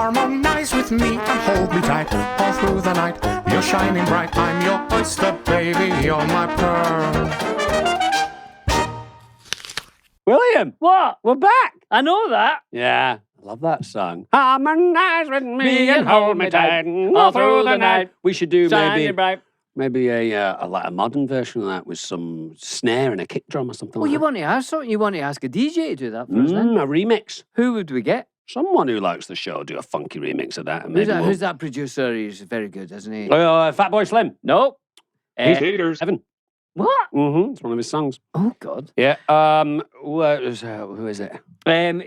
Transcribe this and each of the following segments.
Harmonize with me and hold me tight all through the night. You're shining bright. I'm your oyster, baby. You're my pearl. William, What? we're back. I know that. Yeah, I love that song. Harmonize with me and hold me tight all through the night. We should do Shining bright. maybe a like a modern version of that with some snare and a kick drum or something. Well, like you want to ask something? You want to ask a DJ to do that for us then? a remix. Who would we get? Someone who likes the show do a funky remix of that. And maybe Who's that producer? He's very good, isn't he? Fatboy Slim. Nope. He's haters. Evan. What? It's one of his songs. Oh God. Yeah. Who is it?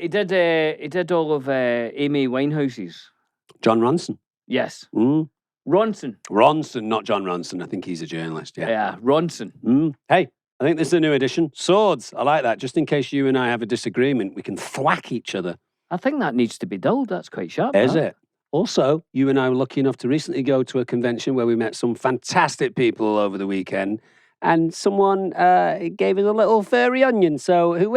He did all of Amy Winehouse's. John Ronson. Yes. Ronson, Ronson. not John Ronson. I think he's a journalist. Yeah. Yeah, Ronson. Hey, I think this is a new edition. Swords. I like that. Just in case you and I have a disagreement, we can thwack each other. I think that needs to be dulled. That's quite sharp. Is it? Also, you and I were lucky enough to recently go to a convention where we met some fantastic people over the weekend, and someone gave us a little furry onion. So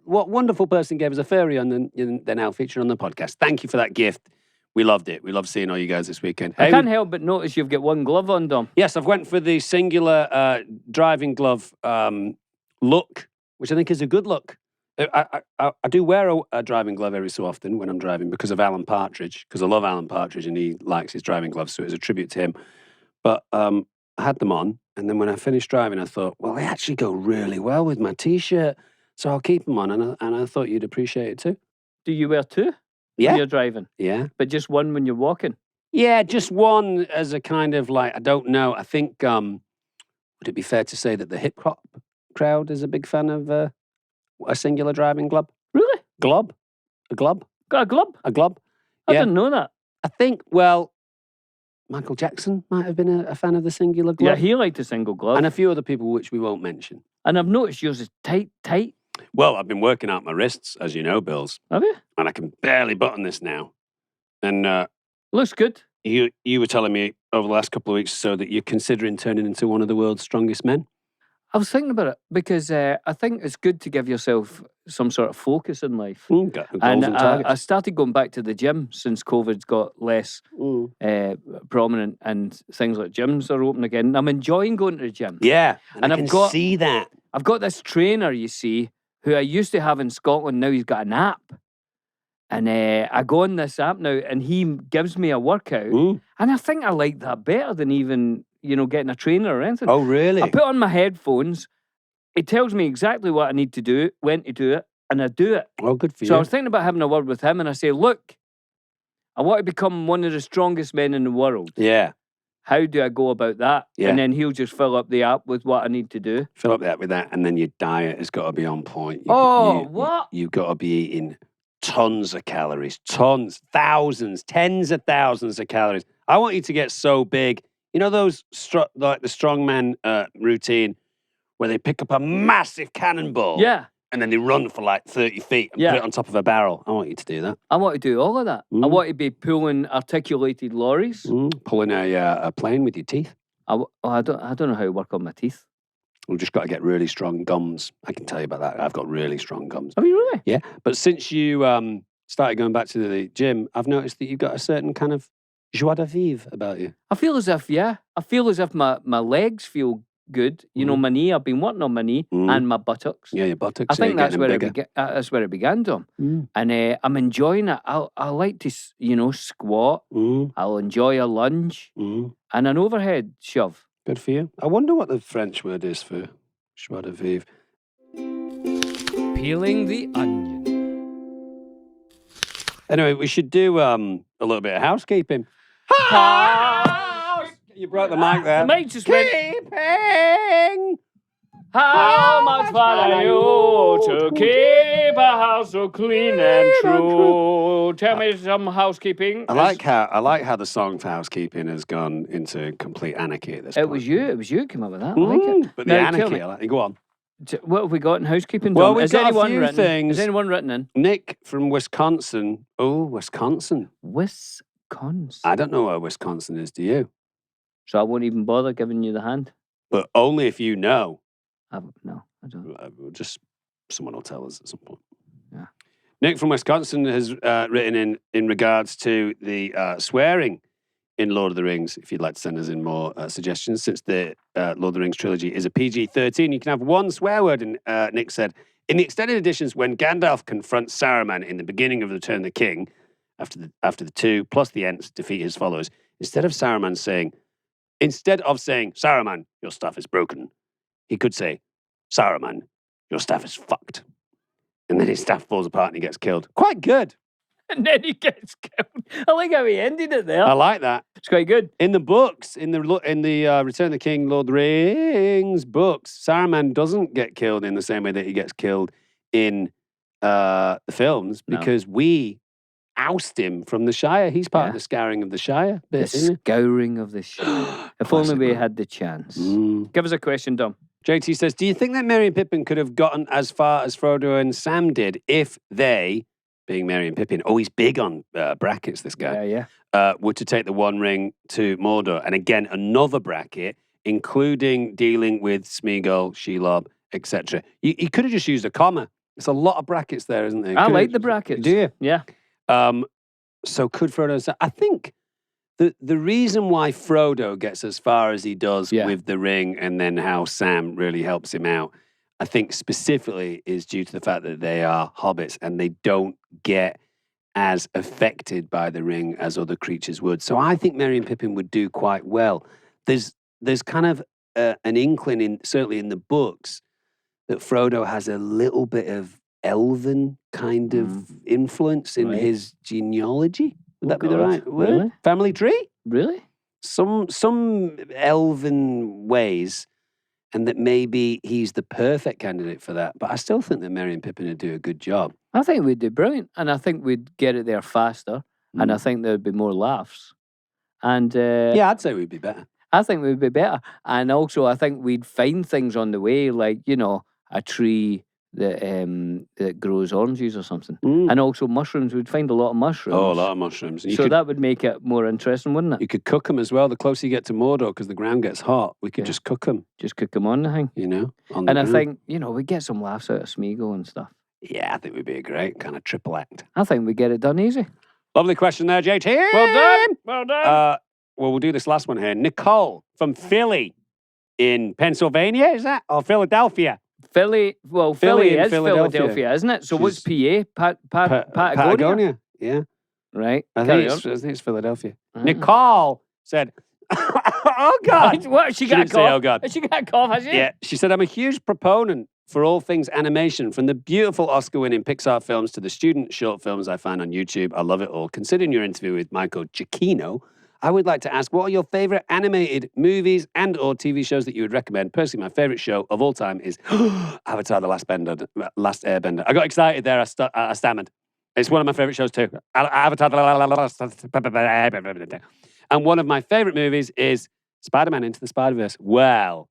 what wonderful person gave us a furry onion, they're now featured on the podcast. Thank you for that gift. We loved it. We loved seeing all you guys this weekend. I can't help but notice you've got one glove on, Dom. Yes, I've went for the singular driving glove look, which I think is a good look. I do wear a driving glove every so often when I'm driving because of Alan Partridge, because I love Alan Partridge and he likes his driving gloves, so it's a tribute to him. But I had them on, and then when I finished driving, I thought, well, they actually go really well with my T-shirt, so I'll keep them on, and I thought you'd appreciate it too. Do you wear two Yeah. when you're driving? Yeah. But just one when you're walking? Yeah, just one as a kind of like, I don't know. I think, would it be fair to say that the hip-hop crowd is a big fan of a singular driving glove? Really? Glob? A glob? Got a glove? A glob? I Yeah. didn't know that. I think, well, Michael Jackson might have been a fan of the singular glove. Yeah, he liked a single glove. And a few other people which we won't mention. And I've noticed yours is tight. Well, I've been working out my wrists, as you know, Bills. Have you? And I can barely button this now. And Looks good. you were telling me over the last couple of weeks or so that you're considering turning into one of the world's strongest men. I was thinking about it because I think it's good to give yourself some sort of focus in life. Got goals and targets. I started going back to the gym since COVID's got less prominent and things like gyms are open again. I'm enjoying going to the gym. Yeah, and I I've can see that. I've got this trainer, you see, who I used to have in Scotland. Now he's got an app. And I go on this app now and he gives me a workout. And I think I like that better than even, getting a trainer or anything. Oh, really? I put on my headphones. It tells me exactly what I need to do, when to do it, and I do it. Oh, good for you. So I was thinking about having a word with him and I say, look, I want to become one of the strongest men in the world. Yeah. How do I go about that? Yeah. And then he'll just fill up the app with what I need to do. Fill up that with that, and then your diet has got to be on point. What? You've got to be eating tons of calories, thousands, tens of thousands of calories. I want you to get so big. You know those, like the strongman routine where they pick up a massive cannonball? Yeah. And then they run for like 30 feet and put it on top of a barrel. I want you to do that. I want to do all of that. I want to be pulling articulated lorries. Pulling a plane with your teeth. I don't know how to work on my teeth. We've just got to get really strong gums. I can tell you about that. I've got really strong gums. Have you really? Yeah. But since you started going back to the gym, I've noticed that you've got a certain kind of joie de vivre about you. I feel as if my legs feel good. My knee, I've been working on my knee and my buttocks. Yeah, your buttocks. I think that's where it it began, Tom. And I'm enjoying it. I like to, squat. I'll enjoy a lunge and an overhead shove. Good for you. I wonder what the French word is for joie de vivre. Peeling the onion. Anyway, we should do a little bit of housekeeping. You broke the mic there. The mic just went. Keeping. How much fun are you to keep a house so clean and true? Tell me some housekeeping. I like how the song for housekeeping has gone into complete anarchy at this point. It was you who came up with that. I like it. But the anarchy, I like it. Go on. What have we got in housekeeping? Well, Dom? we've got a few things. things. Is anyone written in? Nick from Wisconsin. Oh, Wisconsin. Wisconsin. I don't know where Wisconsin is, do you? So I won't even bother giving you the hand? But only if you know. No, I don't. Just someone will tell us at some point. Yeah. Nick from Wisconsin has written in regards to the swearing in Lord of the Rings. If you'd like to send us in more suggestions, since the Lord of the Rings trilogy is a PG-13, you can have one swear word. And Nick said, in the extended editions, when Gandalf confronts Saruman in the beginning of Return of the King, after the two plus the Ents defeat his followers, instead of saying, Saruman, your staff is broken, he could say, Saruman, your staff is fucked. And then his staff falls apart and he gets killed. Quite good. And then he gets killed. I like how he ended it there. I like that. It's quite good. In the books, in the Return of the King, Lord of the Rings books, Saruman doesn't get killed in the same way that he gets killed in the films because we oust him from the Shire. He's part of the scouring of the Shire. The scouring of the Shire. If only we had the chance. Give us a question, Dom. JT says, do you think that Merry and Pippin could have gotten as far as Frodo and Sam did if they, being Merry and Pippin, he's big on brackets, this guy, were to take the One Ring to Mordor? And again, another bracket, including dealing with Smeagol, Shelob, etc. You could have just used a comma. It's a lot of brackets there, isn't there? I like the brackets. Do you? Yeah. So could Frodo and Sam... I think the reason why Frodo gets as far as he does with the ring and then how Sam really helps him out, I think specifically is due to the fact that they are hobbits and they don't get as affected by the ring as other creatures would. So I think Merry and Pippin would do quite well. There's kind of an inkling, certainly in the books, that Frodo has a little bit of elven kind of influence in his genealogy. Would that be the right word? Really? Family tree? Really? Some elven ways, and that maybe he's the perfect candidate for that. But I still think that Merry and Pippin would do a good job. I think we'd do brilliant, and I think we'd get it there faster, and I think there'd be more laughs. And I'd say we'd be better. I think we'd be better, and also I think we'd find things on the way, like a tree that grows oranges or something. And also mushrooms. We'd find a lot of mushrooms. Oh, a lot of mushrooms. So that would make it more interesting, wouldn't it? You could cook them as well. The closer you get to Mordor, because the ground gets hot, we could just cook them. Just cook them on the thing. And I think, we'd get some laughs out of Smeagol and stuff. Yeah, I think we'd be a great kind of triple act. I think we'd get it done easy. Lovely question there, JT. Well done. Well done. We'll do this last one here. Nicole from Philly in Pennsylvania, is that? Or Philadelphia? Philly is Philadelphia, isn't it? So what's PA? Patagonia? Patagonia, yeah. Right. I think it's Philadelphia. Nicole said, oh, God. What? She got a cough? Say, oh, God. She got a cough, has she? Yeah. She said, I'm a huge proponent for all things animation, from the beautiful Oscar-winning Pixar films to the student short films I find on YouTube. I love it all. Considering your interview with Michael Giacchino, I would like to ask, what are your favorite animated movies and or TV shows that you would recommend? Personally, my favorite show of all time is Avatar: The Last Airbender. I got excited there. I stammered. It's one of my favorite shows too. Avatar: The Last Airbender. And one of my favorite movies is Spider-Man Into the Spider-Verse. Well,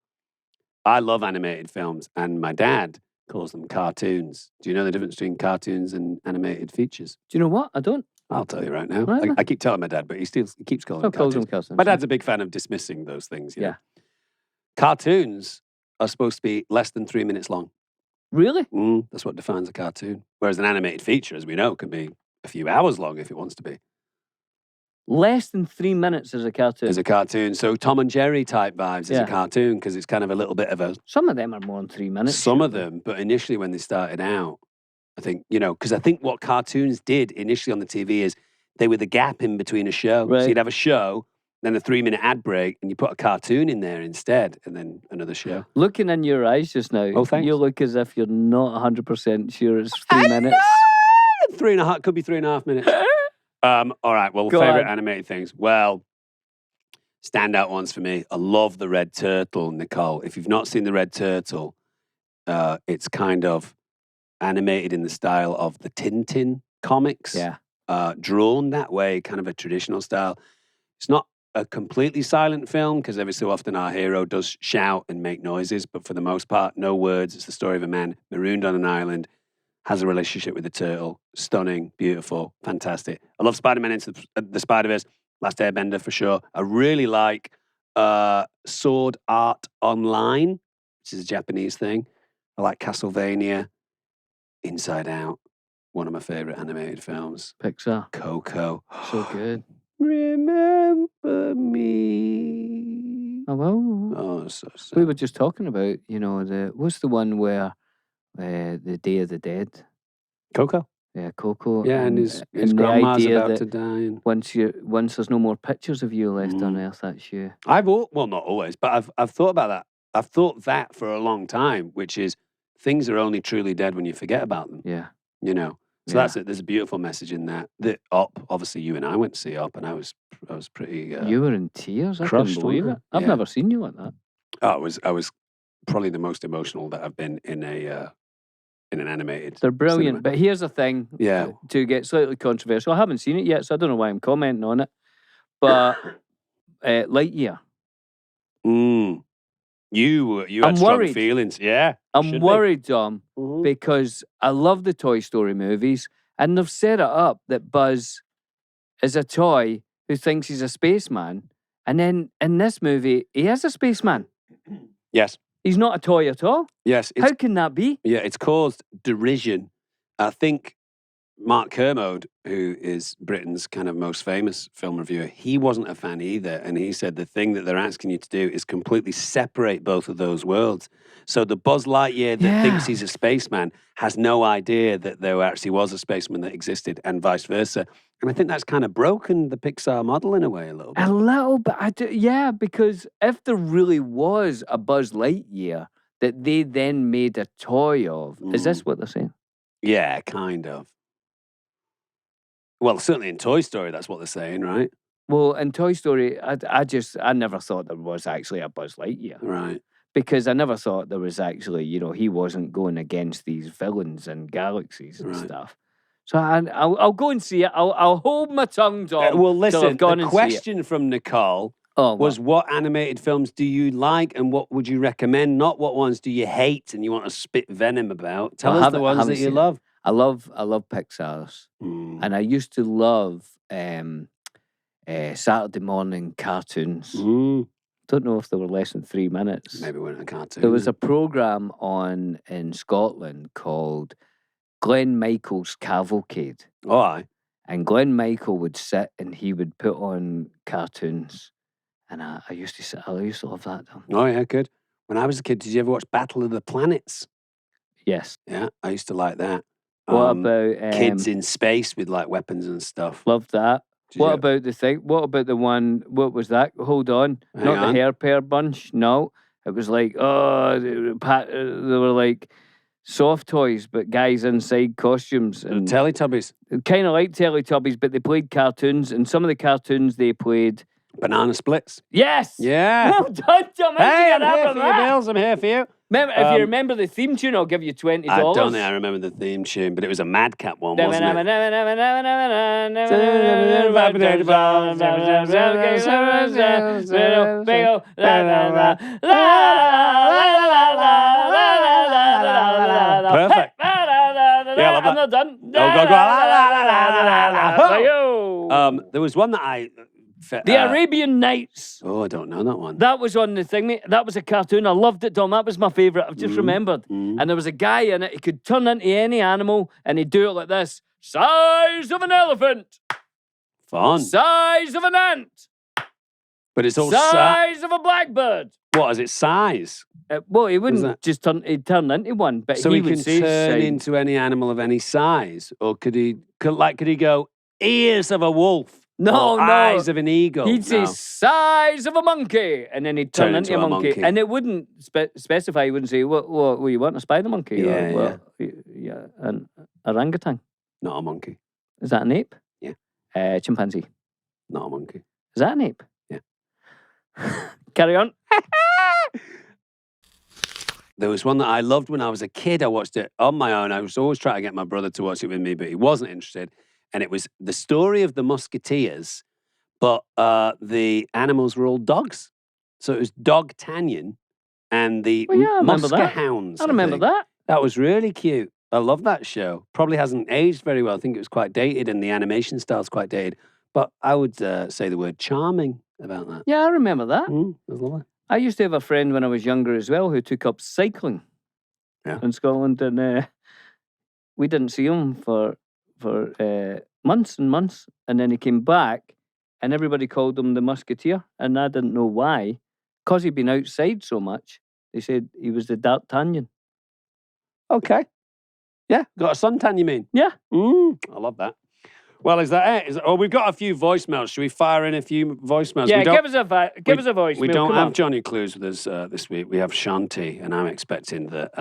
I love animated films, and my dad calls them cartoons. Do you know the difference between cartoons and animated features? Do you know what? I don't. I'll tell you right now. Right. I keep telling my dad, but he keeps calling them cartoons. My dad's a big fan of dismissing those things. Yeah. Cartoons are supposed to be less than 3 minutes long. Really? That's what defines a cartoon. Whereas an animated feature, as we know, can be a few hours long if it wants to be. Less than 3 minutes as a cartoon. As a cartoon. So Tom and Jerry type vibes as a cartoon, because it's kind of a little bit of a... Some of them are more than 3 minutes. Some of them, but initially when they started out, I think, because I think what cartoons did initially on the TV is they were the gap in between a show. Right. So you'd have a show, then a 3-minute ad break, and you put a cartoon in there instead, and then another show. Looking in your eyes just now, you look as if you're not 100% sure it's 3 minutes. 3.5, could be 3.5 minutes. All right, well, favorite animated things. Well, standout ones for me. I love the Red Turtle, Nicole. If you've not seen the Red Turtle, it's kind of animated in the style of the Tintin comics. Yeah. Drawn that way, kind of a traditional style. It's not a completely silent film, because every so often our hero does shout and make noises, but for the most part, no words. It's the story of a man marooned on an island, has a relationship with a turtle. Stunning, beautiful, fantastic. I love Spider-Man Into the Spider-Verse, Last Airbender for sure. I really like Sword Art Online, which is a Japanese thing. I like Castlevania, Inside Out. one of my favourite animated films. Pixar. Coco. So good. Remember me. Oh, well. Oh, so sad. We were just talking about, what's the one where the Day of the Dead? Coco. Yeah, Coco. Yeah, and his the grandma's idea about that to die. And... once there's no more pictures of you left on Earth, that's you. Well, not always, but I've thought about that. I've thought that for a long time, which is things are only truly dead when you forget about them. Yeah. So that's it. There's a beautiful message in that. The Up, obviously, you and I went to see Up, and I was pretty. You were in tears. I crushed, couldn't believe it. I've never seen you like that. Oh, I was probably the most emotional that I've been in an animated. They're brilliant, cinema. but here's the thing. Yeah. To get slightly controversial, I haven't seen it yet, so I don't know why I'm commenting on it. But Lightyear. You I'm had strong worried. feelings. Yeah. I'm worried, Dom, because I love the Toy Story movies, and they've set it up that Buzz is a toy who thinks he's a spaceman, and then in this movie, he is a spaceman. Yes. He's not a toy at all. Yes. How can that be? Yeah, it's caused derision. I think Mark Kermode, who is Britain's kind of most famous film reviewer, he wasn't a fan either. And he said the thing that they're asking you to do is completely separate both of those worlds. So the Buzz Lightyear that thinks he's a spaceman has no idea that there actually was a spaceman that existed, and vice versa. And I think that's kind of broken the Pixar model in a way a little bit. A little bit. Yeah, because if there really was a Buzz Lightyear that they then made a toy of, is this what they're saying? Yeah, kind of. Well, certainly in Toy Story, that's what they're saying, right? Well, in Toy Story, I never thought there was actually a Buzz Lightyear. Right. Because I never thought there was actually, he wasn't going against these villains and galaxies and stuff. So I'll go and see it. I'll hold my tongue, Dom. Well, listen, the question from Nicole was what animated films do you like and what would you recommend? Not what ones do you hate and you want to spit venom about. Tell us the ones that you love. I love Pixar's. And I used to love Saturday morning cartoons. Don't know if they were less than 3 minutes. Maybe we're in a cartoon. There was a program in Scotland called Glenn Michael's Cavalcade. Oh, aye. And Glenn Michael would sit and he would put on cartoons. And I used to sit, I used to love that. Oh, yeah, good. When I was a kid, did you ever watch Battle of the Planets? Yes. Yeah, I used to like that. What about kids in space with like weapons and stuff? Loved that. What about the one, what was that? Hold on. Not the Hair Pair Bunch. No. It was like, they were like soft toys, but guys inside costumes. And Teletubbies. Kind of like Teletubbies, but they played cartoons, and some of the cartoons they played. Banana Splits. Yes. Yeah. Well done, Tom. Hey, I'm here for you, Bills. I'm here for you. Remember, if you remember the theme tune, I'll give you $20. I don't think I remember the theme tune, but it was a Madcap one, wasn't it? Perfect. Yeah, I love that. I'm not done. Go. There was one that The Arabian Nights. Oh, I don't know that one. That was on the thing, mate. That was a cartoon. I loved it, Dom. That was my favourite. I've just remembered. And there was a guy in it. He could turn into any animal and he'd do it like this. Size of an elephant. Fun. Size of an ant. But it's all size of a blackbird. What is it? Size? Well, he wouldn't just turn. He'd turn into one, but so he can would say turn into any animal of any size, or could he go ears of a wolf? No, eyes of an eagle. He'd say size of a monkey, and then he'd turn into a monkey. And it wouldn't specify. He wouldn't say, "What you want? A spider monkey?" Yeah, yeah, an orangutan. Not a monkey. Is that an ape? Yeah. Chimpanzee. Not a monkey. Is that an ape? Yeah. Carry on. There was one that I loved when I was a kid. I watched it on my own. I was always trying to get my brother to watch it with me, but he wasn't interested. And it was the story of the Musketeers, but the animals were all dogs. So it was Dog Tanyan and the Muskehounds. I remember that. That was really cute. I love that show. Probably hasn't aged very well. I think it was quite dated and the animation style's quite dated. But I would say the word charming about that. Yeah, I remember that. It was lovely. I used to have a friend when I was younger as well who took up cycling in Scotland. And we didn't see him for months and months, and then he came back, and everybody called him the Musketeer, and I didn't know why, because he'd been outside so much. They said he was the D'Artagnan. Okay. Yeah, got a suntan, you mean? Yeah. I love that. Well, is that it? We've got a few voicemails. Should we fire in a few voicemails? Yeah, give us a voicemail. We don't Come have on. Johnny Clues with us this week. We have Shanti, and I'm expecting that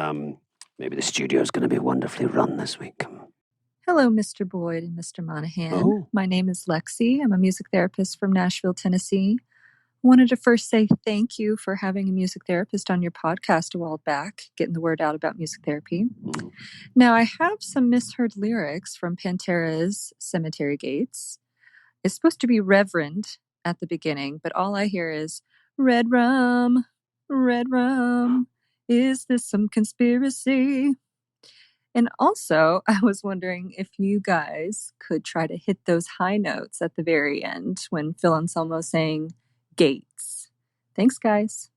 maybe the studio is going to be wonderfully run this week. Hello, Mr. Boyd and Mr. Monahan. Oh. My name is Lexi. I'm a music therapist from Nashville, Tennessee. I wanted to first say thank you for having a music therapist on your podcast a while back, getting the word out about music therapy. Now, I have some misheard lyrics from Pantera's Cemetery Gates. It's supposed to be Reverend at the beginning, but all I hear is, red rum, is this some conspiracy? And also, I was wondering if you guys could try to hit those high notes at the very end when Phil Anselmo sang Gates. Thanks, guys.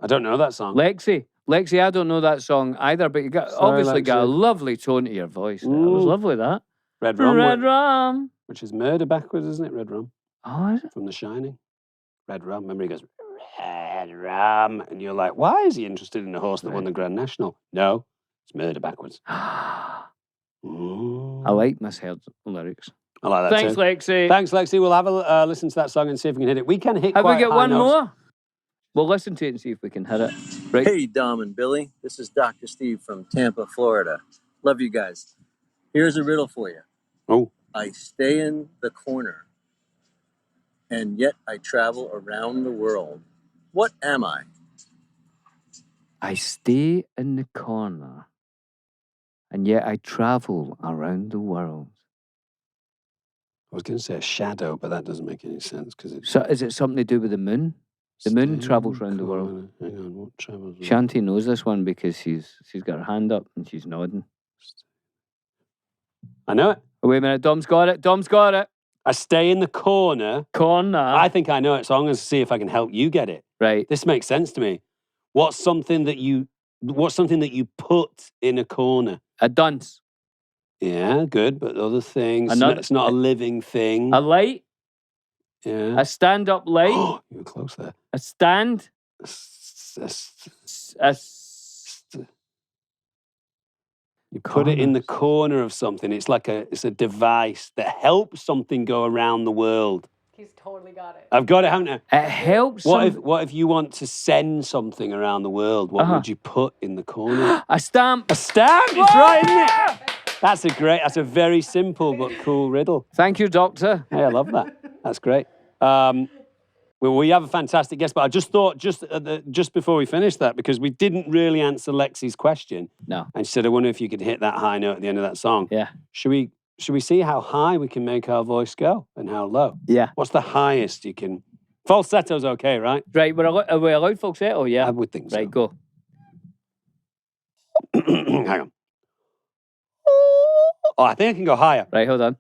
I don't know that song. Lexi, I don't know that song either, but you got obviously got a lovely tone to your voice. That was lovely, that. Red Rum. Red Rum. Which is murder backwards, isn't it? Red Rum. Oh, is it? From The Shining. Red Rum. Remember he goes, Red Rum. And you're like, why is he interested in a horse that won the Grand National? No, it's murder backwards. I like misheard lyrics. I like that Thanks, too. Lexi. Thanks, Lexi. We'll have a listen to that song and see if we can hit it. We can hit Have quite we got high one notes. more? We'll listen to it and see if we can hit it. Right. Hey, Dom and Billy. This is Dr. Steve from Tampa, Florida. Love you guys. Here's a riddle for you. Oh. I stay in the corner, and yet I travel around the world. What am I? I stay in the corner, and yet I travel around the world. I was going to say a shadow, but that doesn't make any sense because it's. So, is it something to do with the moon? The moon travels around the world. Hang on, what travels? Shanti knows this one because she's got her hand up and she's nodding. I know it. Oh, wait a minute, Dom's got it. I stay in the corner. I think I know it, so I'm going to see if I can help you get it. Right. This makes sense to me. What's something that you put in a corner? A dunce. Yeah, good, but other things. It's not a living thing. A light. Yeah. A stand-up light. You were close there. A stand. You put it in the corner of something. It's like it's a device that helps something go around the world. He's totally got it. I've got it, haven't I? It helps. What if you want to send something around the world? What would you put in the corner? A stamp. A stamp. It's right, isn't it? That's a very simple but cool riddle. Thank you, Doctor. Hey, I love that. That's great. We have a fantastic guest, but I just thought, just before we finish that, because we didn't really answer Lexi's question. No. And she said, I wonder if you could hit that high note at the end of that song. Yeah. Should we see how high we can make our voice go and how low? Yeah. What's the highest you can... Falsetto's okay, right? Right, are we allowed falsetto? Yeah. I would think so. Right, go. Hang on. Oh, I think I can go higher. Right, hold on.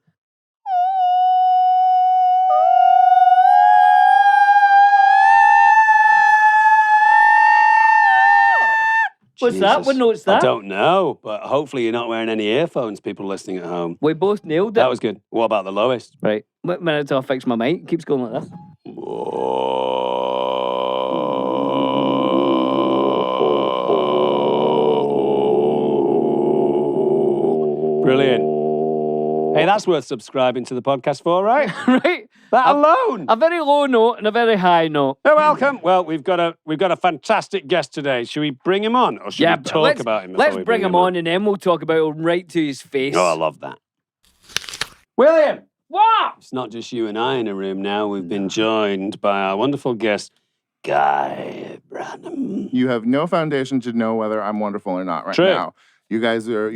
What's that? What note's that? I don't know, but hopefully you're not wearing any earphones, people listening at home. We both nailed it. That was good. What about the lowest? Right. Wait a minute until I fix my mic. It keeps going like this. Brilliant. Hey, that's worth subscribing to the podcast for, right? Right. That alone. A very low note and a very high note. You're welcome. Well, we've got a fantastic guest today. Should we bring him on, or should we talk about him? Let's bring him on, and then we'll talk about him right to his face. Oh, I love that. William. What? It's not just you and I in a room now. We've been joined by our wonderful guest, Guy Branum. You have no foundation to know whether I'm wonderful or not right now. You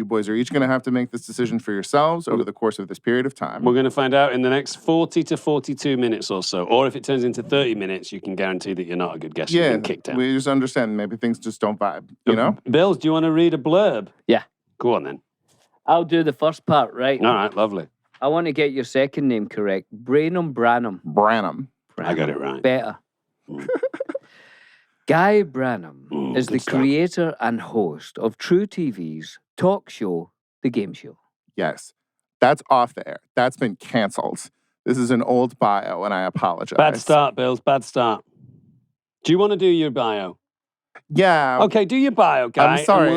boys are each going to have to make this decision for yourselves over the course of this period of time. We're going to find out in the next 40 to 42 minutes or so. Or if it turns into 30 minutes, you can guarantee that you're not a good guest. You've been kicked out. We just understand maybe things just don't vibe, you know? Bills, do you want to read a blurb? Yeah. Go on then. I'll do the first part, right? All right, lovely. I want to get your second name correct. Branum. Branum. I got it right. Better. Guy Branum is the creator and host of TruTV's talk show the game show. Yes. That's off the air. That's been canceled. This is an old bio, and I apologize. Bad start, Bills. Bad start. Do you want to do your bio? Yeah. Okay, do your bio, Guy. I'm sorry.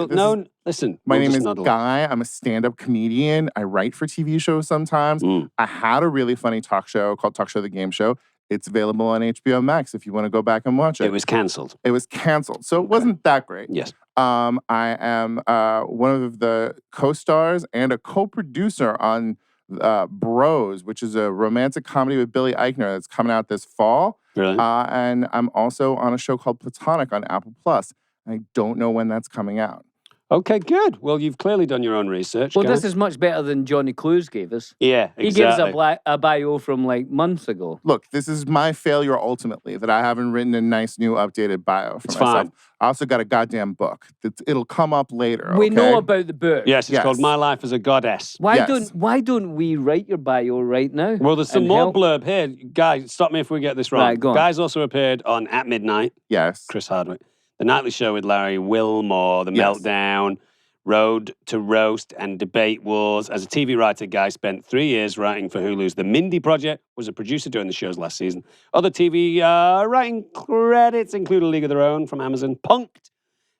Listen. My name just is nod Guy. I'm a stand-up comedian. I write for TV shows sometimes. I had a really funny talk show called Talk Show the Game Show. It's available on HBO Max if you want to go back and watch it. It was canceled. It was canceled. So it wasn't that great. Yes. I am one of the co-stars and a co-producer on Bros, which is a romantic comedy with Billy Eichner that's coming out this fall. Really? And I'm also on a show called Platonic on Apple Plus. I don't know when that's coming out. Okay, good. Well, you've clearly done your own research. Well, Guy. this is much better than Johnny Clues gave us. Yeah, exactly. He gave us a bio from like months ago. Look, this is my failure ultimately, that I haven't written a nice new updated bio for myself. Fine. I also got a goddamn book. It'll come up later. We okay? know about the book. Yes, it's called My Life as a Goddess. Why don't we write your bio right now? Well, there's some more blurb here. Guys, stop me if we get this wrong. Right, go on. Guy's also appeared on At Midnight. Yes. Chris Hardwick. The Nightly Show with Larry Wilmore, The Meltdown, Road to Roast and Debate Wars. As a TV writer, Guy spent 3 years writing for Hulu's The Mindy Project, was a producer during the show's last season. Other TV writing credits include A League of Their Own from Amazon, Punk'd,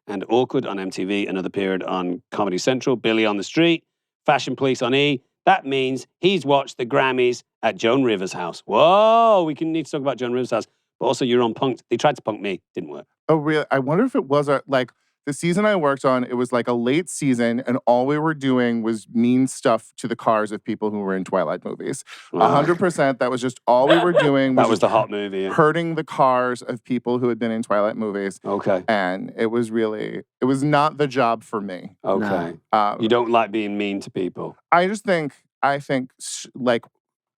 and Awkward on MTV, another period on Comedy Central, Billy on the Street, Fashion Police on E. That means he's watched the Grammys at Joan Rivers' house. Whoa, we need to talk about Joan Rivers' house. But also, you're on Punk'd. They tried to punk me. Didn't work. Oh, really? I wonder if it was the season I worked on, it was like a late season, and all we were doing was mean stuff to the cars of people who were in Twilight movies. 100%. That was just all we were doing. That was the hot movie. Yeah. Hurting the cars of people who had been in Twilight movies. Okay. And it was not the job for me. Okay. No. You don't like being mean to people. I think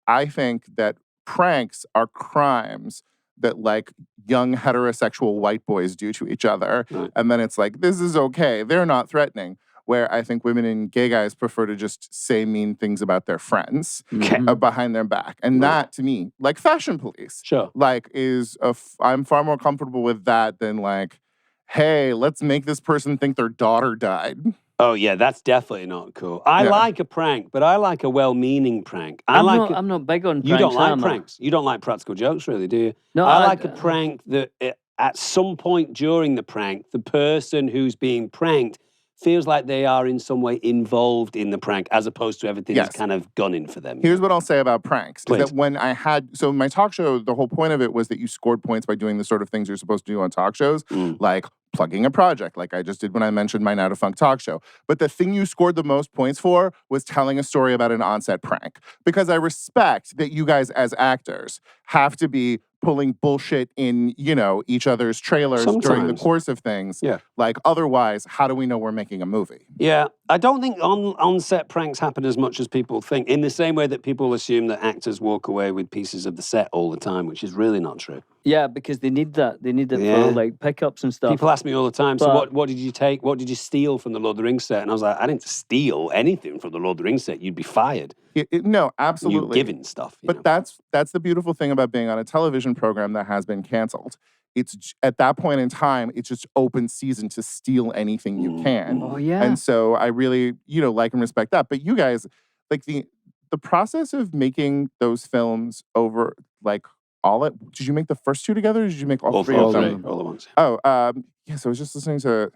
that pranks are crimes that like young heterosexual white boys do to each other. Right. And then it's like, this is okay. They're not threatening. Where I think women and gay guys prefer to just say mean things about their friends behind their back. And that, to me, like Fashion Police, like I'm far more comfortable with that than like, hey, let's make this person think their daughter died. Oh, yeah, that's definitely not cool. I like a prank, but I like a well-meaning prank. I'm not big on pranks. You don't like pranks. You don't like practical jokes, really, do you? No, I like a prank that at some point during the prank, the person who's being pranked feels like they are in some way involved in the prank as opposed to everything's kind of gunning for them. Here's what I'll say about pranks. Please. Is that so my talk show, the whole point of it was that you scored points by doing the sort of things you're supposed to do on talk shows, like plugging a project, like I just did when I mentioned my Now Defunct talk show. But the thing you scored the most points for was telling a story about an on-set prank. Because I respect that you guys as actors have to be pulling bullshit in, each other's trailers during the course of things. Yeah. Like, otherwise, how do we know we're making a movie? Yeah. I don't think on-set pranks happen as much as people think, in the same way that people assume that actors walk away with pieces of the set all the time, which is really not true. Yeah, because they need that. They need it for, like, pickups and stuff. People ask me all the time, so what did you take? What did you steal from the Lord of the Rings set? And I was like, I didn't steal anything from the Lord of the Rings set. You'd be fired. No, absolutely. You're giving stuff. But that's the beautiful thing about being on a television program that has been canceled. It's at that point in time, it's just open season to steal anything you can. Oh, yeah. And so I really, like and respect that. But you guys, like the process of making those films over, like, did you make the first two together or did you make all three of them? All at once. Oh, yes, I was just listening to,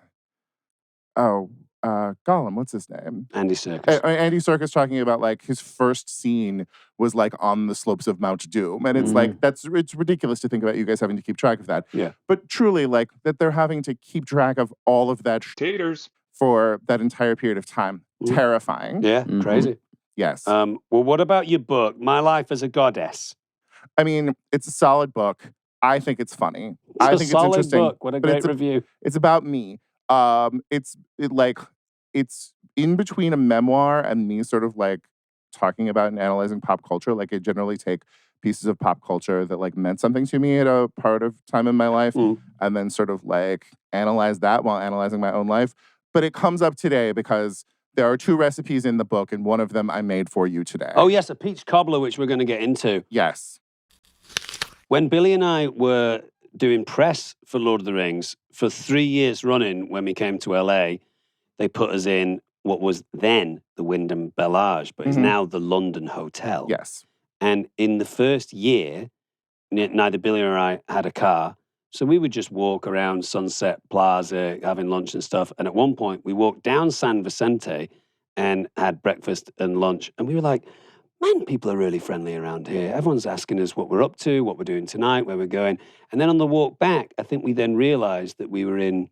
Gollum, what's his name? Andy Serkis. Andy Serkis talking about like his first scene was like on the slopes of Mount Doom. And it's like, it's ridiculous to think about you guys having to keep track of that. Yeah. But truly, like, that they're having to keep track of all of that for that entire period of time. Terrifying. Yeah, crazy. Yes. Well, what about your book, My Life as a Goddess? I mean, it's a solid book. I think it's funny. I think it's interesting. Book. What a great review. It's about me. It's in between a memoir and me sort of like talking about and analyzing pop culture. Like I generally take pieces of pop culture that like meant something to me at a part of time in my life and then sort of like analyze that while analyzing my own life. But it comes up today because there are 2 recipes in the book and one of them I made for you today. Oh yes, a peach cobbler, which we're going to get into. Yes. When Billy and I were doing press for Lord of the Rings for 3 years running when we came to LA, they put us in what was then the Wyndham Bellage, but is Mhm. now the London Hotel. Yes. And in the first year, neither Billy or I had a car. So we would just walk around Sunset Plaza, having lunch and stuff. And at one point, we walked down San Vicente and had breakfast and lunch. And we were like, man, people are really friendly around here. Everyone's asking us what we're up to, what we're doing tonight, where we're going. And then on the walk back, I think we then realized that we were in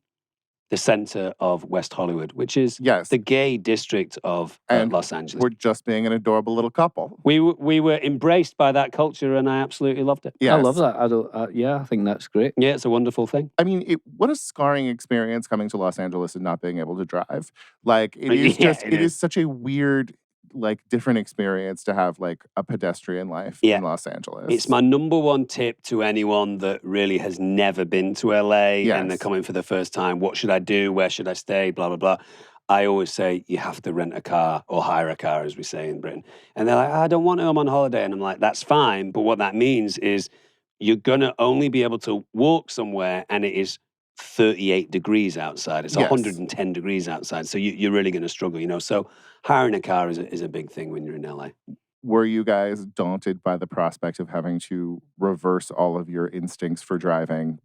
the center of West Hollywood, which is Yes. the gay district of And Los Angeles. we're just being an adorable little couple. We were embraced by that culture, and I absolutely loved it. Yes. I love that. I think that's great. Yeah, it's a wonderful thing. I mean, what a scarring experience coming to Los Angeles and not being able to drive. Like, it is Yeah, just, it it is. is such a weird, like, different experience to have, like, a pedestrian life Yeah. in Los Angeles. It's my number one tip to anyone that really has never been to LA and they're Yes. coming for the first time. What should I do? Where should I stay? Blah, blah, blah. I always say you have to rent a car or hire a car, as we say in Britain. And they're like, I don't want to, I'm on holiday. And I'm like, that's fine. But what that means is you're going to only be able to walk somewhere and it is 38 degrees outside. It's Yes. 110 degrees outside. So you're really going to struggle, you know. So hiring a car is a big thing when you're in LA. Were you guys daunted by the prospect of having to reverse all of your instincts for driving?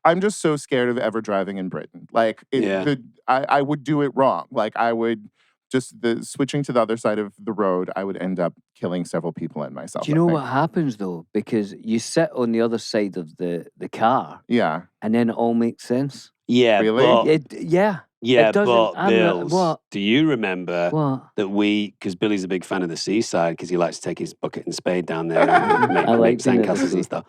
I'm just so scared of ever driving in Britain. Like, I would do it wrong. Like, I would just switching to the other side of the road, I would end up killing several people and myself. Do you know what happens though? Because you sit on the other side of the car, Yeah. and then it all makes sense. Yeah, Really? but Yeah. yeah, It doesn't. but Bills, What? do you remember What? that because Billy's a big fan of the seaside because he likes to take his bucket and spade down there and make, I like make being at the sandcastles sea. and stuff.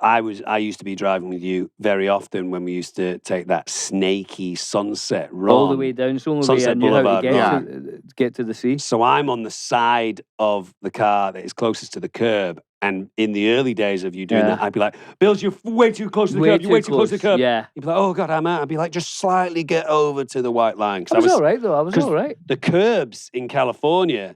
I used to be driving with you very often when we used to take that snaky sunset run. All the way down. It's the only way I Sunset knew how to Boulevard get to the sea. So I'm on the side of the car that is closest to the curb. And in the early days of you doing Yeah. that, I'd be like, Bills, you're way too close to the curb. You're way too close to the curb. Yeah. You'd be like, oh, God, I'm out. I'd be like, just slightly get over to the white line. I was all right though. I was 'cause all right. The curbs in California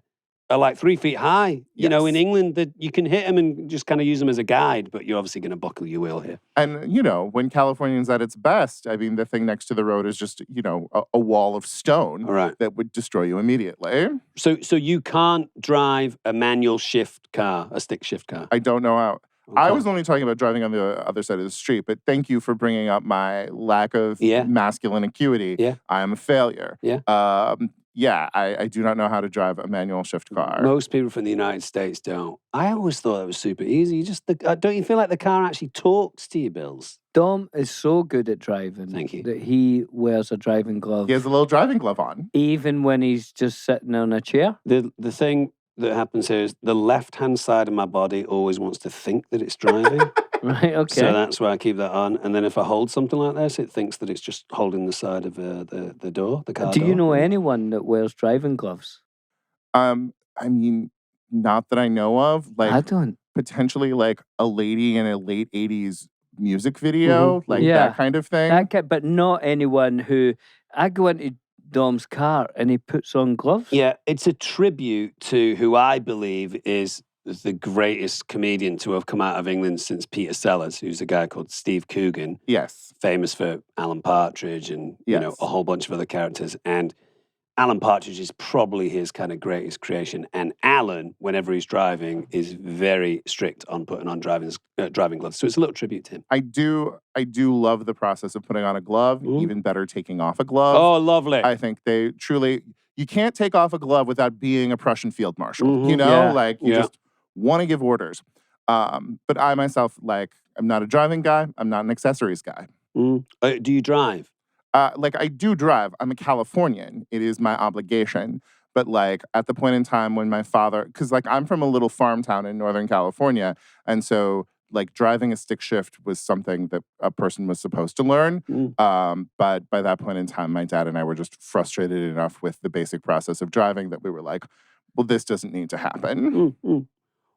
are like 3 feet high. You know, in Yes. England, that you can hit them and just kind of use them as a guide, but you're obviously going to buckle your wheel here. And, you know, when Californian's at its best, I mean, the thing next to the road is just, you know, a wall of stone All right. that would destroy you immediately. So you can't drive a manual shift car, a stick shift car. I don't know how. I Okay. was only talking about driving on the other side of the street, but thank you for bringing up my lack of Yeah. masculine acuity. Yeah. I am a failure. Yeah. I do not know how to drive a manual shift car. Most people from the United States don't. I always thought it was super easy. You just don't you feel like the car actually talks to you, Bills? Dom is so good at driving. Thank you. That he wears a driving glove He has a little driving glove on. even when he's just sitting on a chair. The thing that happens here is the left-hand side of my body always wants to think that it's driving. Right. Okay. So that's why I keep that on. And then if I hold something like this, it thinks that it's just holding the side of the door, the car Do door. you know anyone that wears driving gloves? I mean, not that I know of. I Like, don't. potentially like a lady in a late 80s music video, like Yeah. that kind of thing. But not anyone who. I go into Dom's car and he puts on gloves. Yeah, it's a tribute to who I believe is the greatest comedian to have come out of England since Peter Sellers, who's a guy called Steve Coogan, Yes. famous for Alan Partridge and you know Yes. a whole bunch of other characters. And Alan Partridge is probably his kind of greatest creation. And Alan, whenever he's driving, is very strict on putting on driving gloves. So it's a little tribute to him. I do love the process of putting on a glove, Mm. even better taking off a glove. Oh, lovely. I think they truly, you can't take off a glove without being a Prussian field marshal. Mhm. You know, Yeah. like you Yeah. just want to give orders. But I myself, like, I'm not a driving guy. I'm not an accessories guy. Mm. Do you drive? Like, I do drive. I'm a Californian. It is my obligation. But like at the point in time when my father, because like I'm from a little farm town in Northern California, and so like driving a stick shift was something that a person was supposed to learn. But by that point in time, my dad and I were just frustrated enough with the basic process of driving that we were like, well, this doesn't need to happen.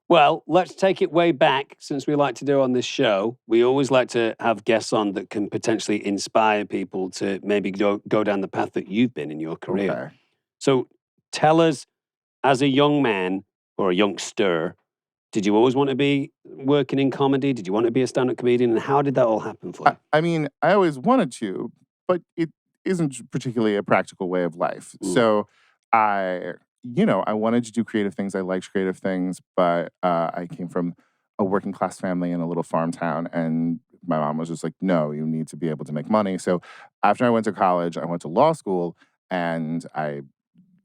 Well, let's take it way back, since we like to do on this show. We always like to have guests on that can potentially inspire people to maybe go down the path that you've been in your career. Okay. So tell us, as a young man or a youngster, did you always want to be working in comedy? Did you want to be a stand-up comedian? And how did that all happen for you? I mean, I always wanted to, but isn't particularly a practical way of life. So I wanted to do creative things. I liked creative things, but I came from a working class family in a little farm town, and my mom was just like, no, you need to be able to make money. So after I went to college, I went to law school, and I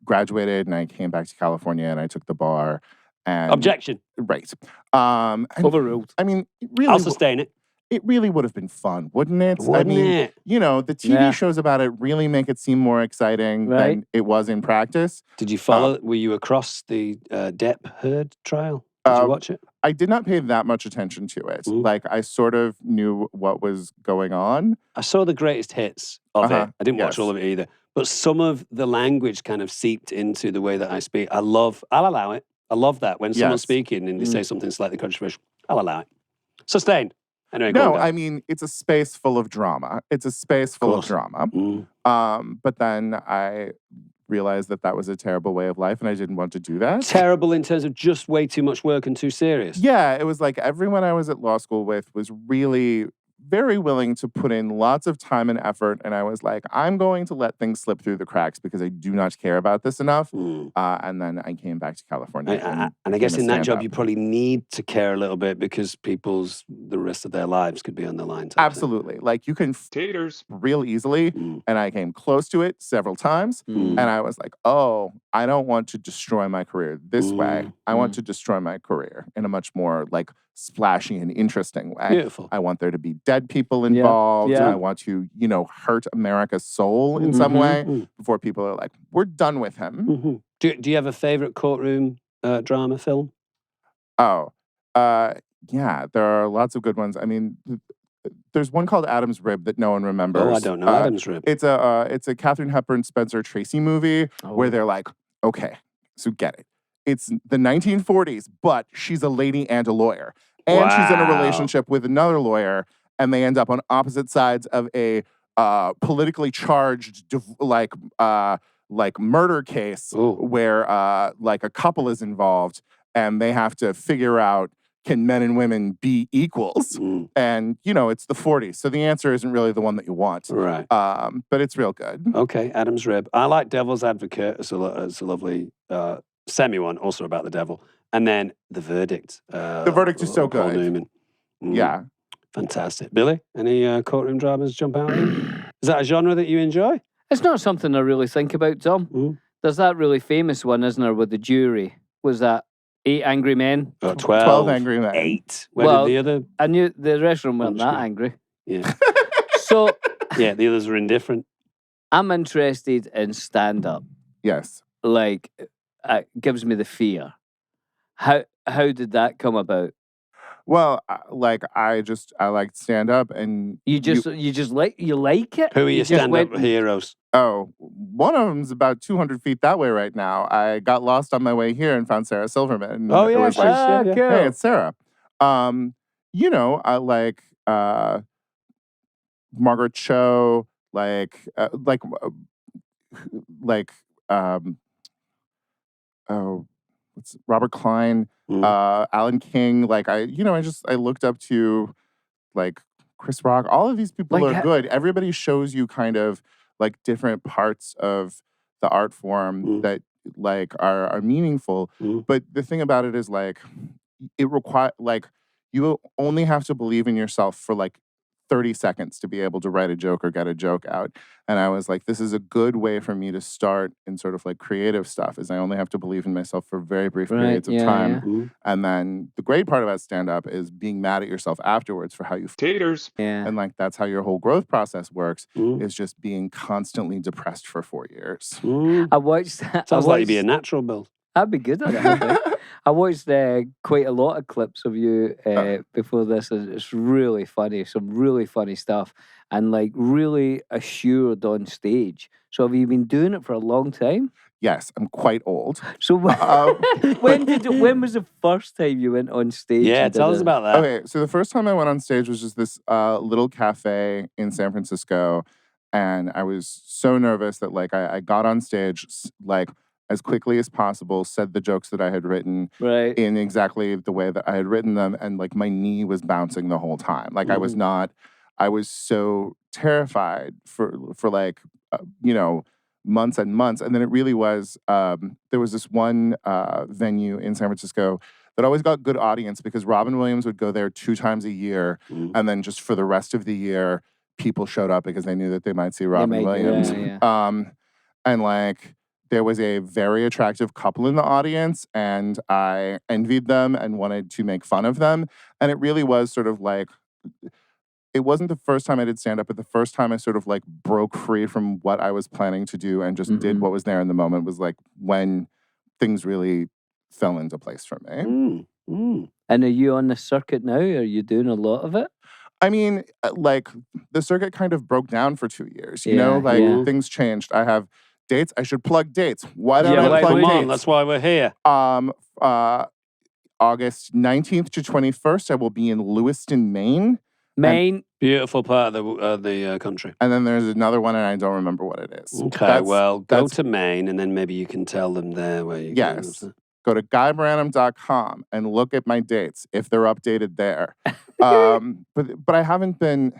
graduated, and I came back to California, and I took the bar. And Objection. Right. And, Overruled. I mean, I'll sustain it. it really would have been fun, wouldn't it? Wouldn't it? The TV shows about it really make it seem more exciting than it was in practice. Did you follow? Were you across the Depp Heard trial? Did you watch it? I did not pay that much attention to it. Like, I sort of knew what was going on. I saw the greatest hits of it. I didn't watch all of it either. But some of the language kind of seeped into the way that I speak. I'll allow it. I love that. When someone's speaking and they say something slightly controversial, I'll allow it. Sustained. Anyway, no, I mean, it's a space full of drama. It's a space full of drama. But then I realized that was a terrible way of life, and I didn't want to do that. Terrible in terms of just way too much work and too serious. Yeah, it was like everyone I was at law school with was really very willing to put in lots of time and effort, and I was like, I'm going to let things slip through the cracks because I do not care about this enough. And then I came back to California. And I guess in that job, you probably need to care a little bit because the rest of their lives could be on the line. Absolutely. Like, you can taters real easily, and I came close to it several times, and I was like, oh, I don't want to destroy my career this way. I want to destroy my career in a much more, like, splashy and interesting way. Beautiful. I want there to be dead people involved. I want to, hurt America's soul in some way before people are like, we're done with him. Do you have a favorite courtroom drama film? Oh, yeah, there are lots of good ones. I mean, there's one called Adam's Rib that no one remembers. Oh, I don't know Adam's Rib. It's a Katharine Hepburn, Spencer Tracy movie where they're like, okay, so get it. It's the 1940s, but she's a lady and a lawyer. And she's in a relationship with another lawyer, and they end up on opposite sides of a politically charged, murder case where, like, a couple is involved, and they have to figure out, can men and women be equals? And, it's the 40s, so the answer isn't really the one that you want. Right. But it's real good. Okay, Adam's Rib. I like Devil's Advocate. It's a lovely semi one, also about the devil. And then The Verdict. The Verdict is so good. Paul Newman. Yeah. Fantastic. Billy, any courtroom dramas jump out at you? Is that a genre that you enjoy? It's not something I really think about, Tom. There's that really famous one, isn't there, with the jury? Was that 8 Angry Men? 12. 12 Angry Men. 8. Where did the other... I knew the rest of them weren't that angry. Yeah. So... yeah, the others were indifferent. I'm interested in stand-up. Yes. Like, it gives me the fear. How did that come about? Well, I like stand-up, and you like it? Who are your stand-up heroes? Oh, one of them's about 200 feet that way right now. I got lost on my way here and found Sarah Silverman. Oh, yeah. Cool. Hey, it's Sarah. I like Margaret Cho, Robert Klein, Alan King. I looked up to, like, Chris Rock. All of these people are good. Everybody shows you kind of, like, different parts of the art form that, like, are meaningful. But the thing about it is, like, it requires, like, you only have to believe in yourself for, like, 30 seconds to be able to write a joke or get a joke out. And I was like, this is a good way for me to start in sort of, like, creative stuff, is I only have to believe in myself for very brief periods of time. Yeah. And then the great part about stand-up is being mad at yourself afterwards for how you taters. Yeah. And, like, that's how your whole growth process works, is just being constantly depressed for 4 years. I watched that. Sounds like you'd be a natural, Bill. I'd be good at it. I watched quite a lot of clips of you before this. It's really funny, some really funny stuff, and, like, really assured on stage. So have you been doing it for a long time? Yes, I'm quite old. So when was the first time you went on stage? Yeah, tell us about that. Okay, so the first time I went on stage was just this little cafe in San Francisco, and I was so nervous that, like, I got on stage, like, as quickly as possible, said the jokes that I had written in exactly the way that I had written them, and, like, my knee was bouncing the whole time. Like, I was so terrified for like, months and months. And then it really was, there was this one venue in San Francisco that always got good audience because Robin Williams would go there 2 times a year. And then just for the rest of the year, people showed up because they knew that they might see Robin Williams. And like, there was a very attractive couple in the audience, and I envied them and wanted to make fun of them. And it really was sort of like, it wasn't the first time I did stand-up, but the first time I sort of like broke free from what I was planning to do and just did what was there in the moment was like when things really fell into place for me. And are you on the circuit now? Are you doing a lot of it? I mean, like, the circuit kind of broke down for 2 years, you know? Like, things changed. I have dates. I should plug dates. Why don't I plug dates? That's why we're here. August 19th to 21st, I will be in Lewiston, Maine. Beautiful part of the country. And then there's another one, and I don't remember what it is. Okay, go to Maine, and then maybe you can tell them there where you go to GuyBranum.com and look at my dates if they're updated there. But I haven't been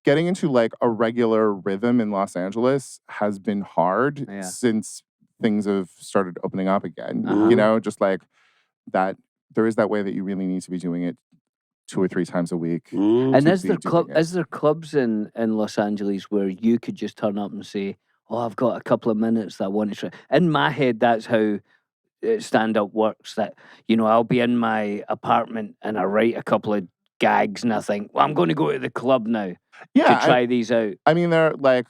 getting into like a regular rhythm in Los Angeles has been hard since things have started opening up again. You know, just like that. There is that way that you really need to be doing it 2 or 3 times a week. And is there clubs in Los Angeles where you could just turn up and say, "Oh, I've got a couple of minutes that I want to try." In my head, that's how stand-up works. That, you know, I'll be in my apartment and I write a couple of gags and I think, well, I'm going to go to the club now to try these out. I mean, they're like,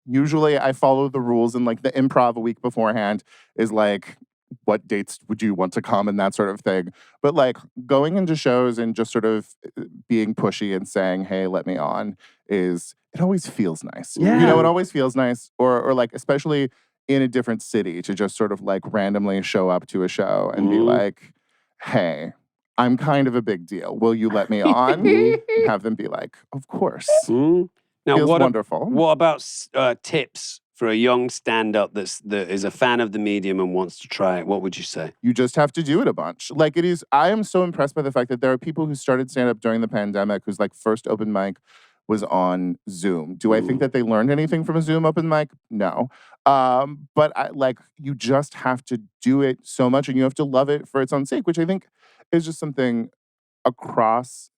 usually I follow the rules, and like the improv a week beforehand is like, what dates would you want to come and that sort of thing. But like going into shows and just sort of being pushy and saying, hey, let me on, it always feels nice. You know, it always feels nice. Or like, especially in a different city, to just sort of like randomly show up to a show and be like, hey, I'm kind of a big deal. Will you let me on? And have them be like, of course. Now, feels wonderful. What about tips for a young stand-up that is a fan of the medium and wants to try it? What would you say? You just have to do it a bunch. Like, I am so impressed by the fact that there are people who started stand-up during the pandemic whose like first open mic was on Zoom. Do I think that they learned anything from a Zoom open mic? No. But you just have to do it so much, and you have to love it for its own sake, which I think is just something across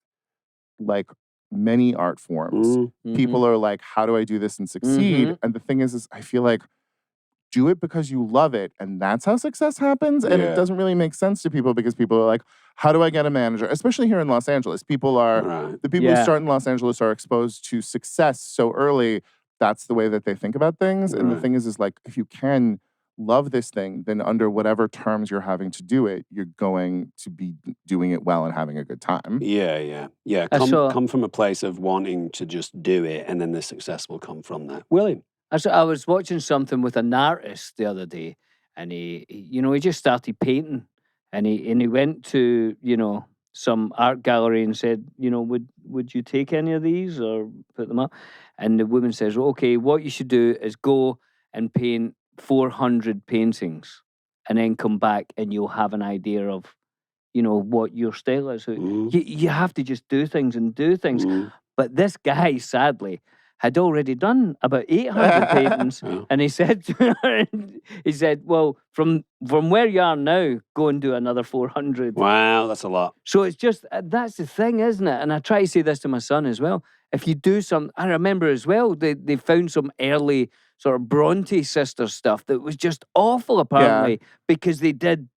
like many art forms. People are like, how do I do this and succeed? And the thing is I feel like, do it because you love it, and that's how success happens. And it doesn't really make sense to people because people are like, how do I get a manager? Especially here in Los Angeles. The people who start in Los Angeles are exposed to success so early. That's the way that they think about things. And the thing is like, if you can love this thing, then under whatever terms you're having to do it, you're going to be doing it well and having a good time. Come from a place of wanting to just do it, and then the success will come from that. William? I was watching something with an artist the other day, and he just started painting, and he went to, some art gallery and said, would you take any of these or put them up? And the woman says, okay, what you should do is go and paint 400 paintings and then come back and you'll have an idea of, what your style is. You have to just do things. But this guy, sadly, had already done about 800 paintings, and he said to her, well, from where you are now, go and do another 400. Wow, that's a lot. So it's just, that's the thing, isn't it? And I try to say this to my son as well. If you do I remember as well, they found some early sort of Bronte sisters stuff that was just awful, apparently, because they did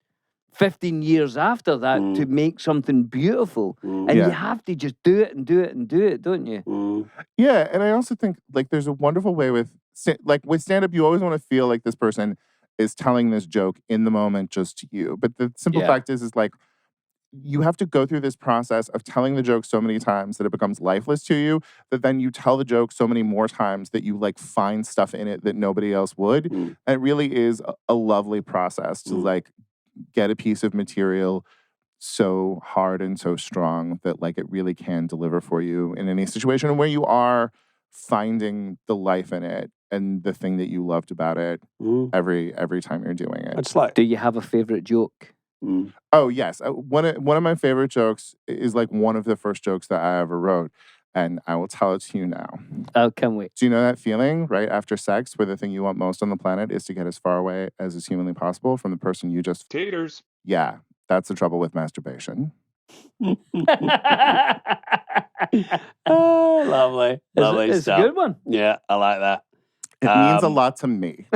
15 years after that to make something beautiful. And you have to just do it and do it and do it, don't you? Yeah, and I also think like there's a wonderful way with stand-up, you always want to feel like this person is telling this joke in the moment just to you. But the simple fact is like, you have to go through this process of telling the joke so many times that it becomes lifeless to you, that then you tell the joke so many more times that you like find stuff in it that nobody else would. And it really is a lovely process to like get a piece of material so hard and so strong that like it really can deliver for you in any situation where you are finding the life in it and the thing that you loved about it every time you're doing it. It's like, do you have a favorite joke? Oh yes, one of my favorite jokes is like one of the first jokes that I ever wrote, and I will tell it to you now. Oh, can't wait. Do you know that feeling right after sex where the thing you want most on the planet is to get as far away as is humanly possible from the person you just... Taters. Yeah, that's the trouble with masturbation. Oh, lovely. Lovely It's a stuff. good one. Yeah, I like that. It means a lot to me.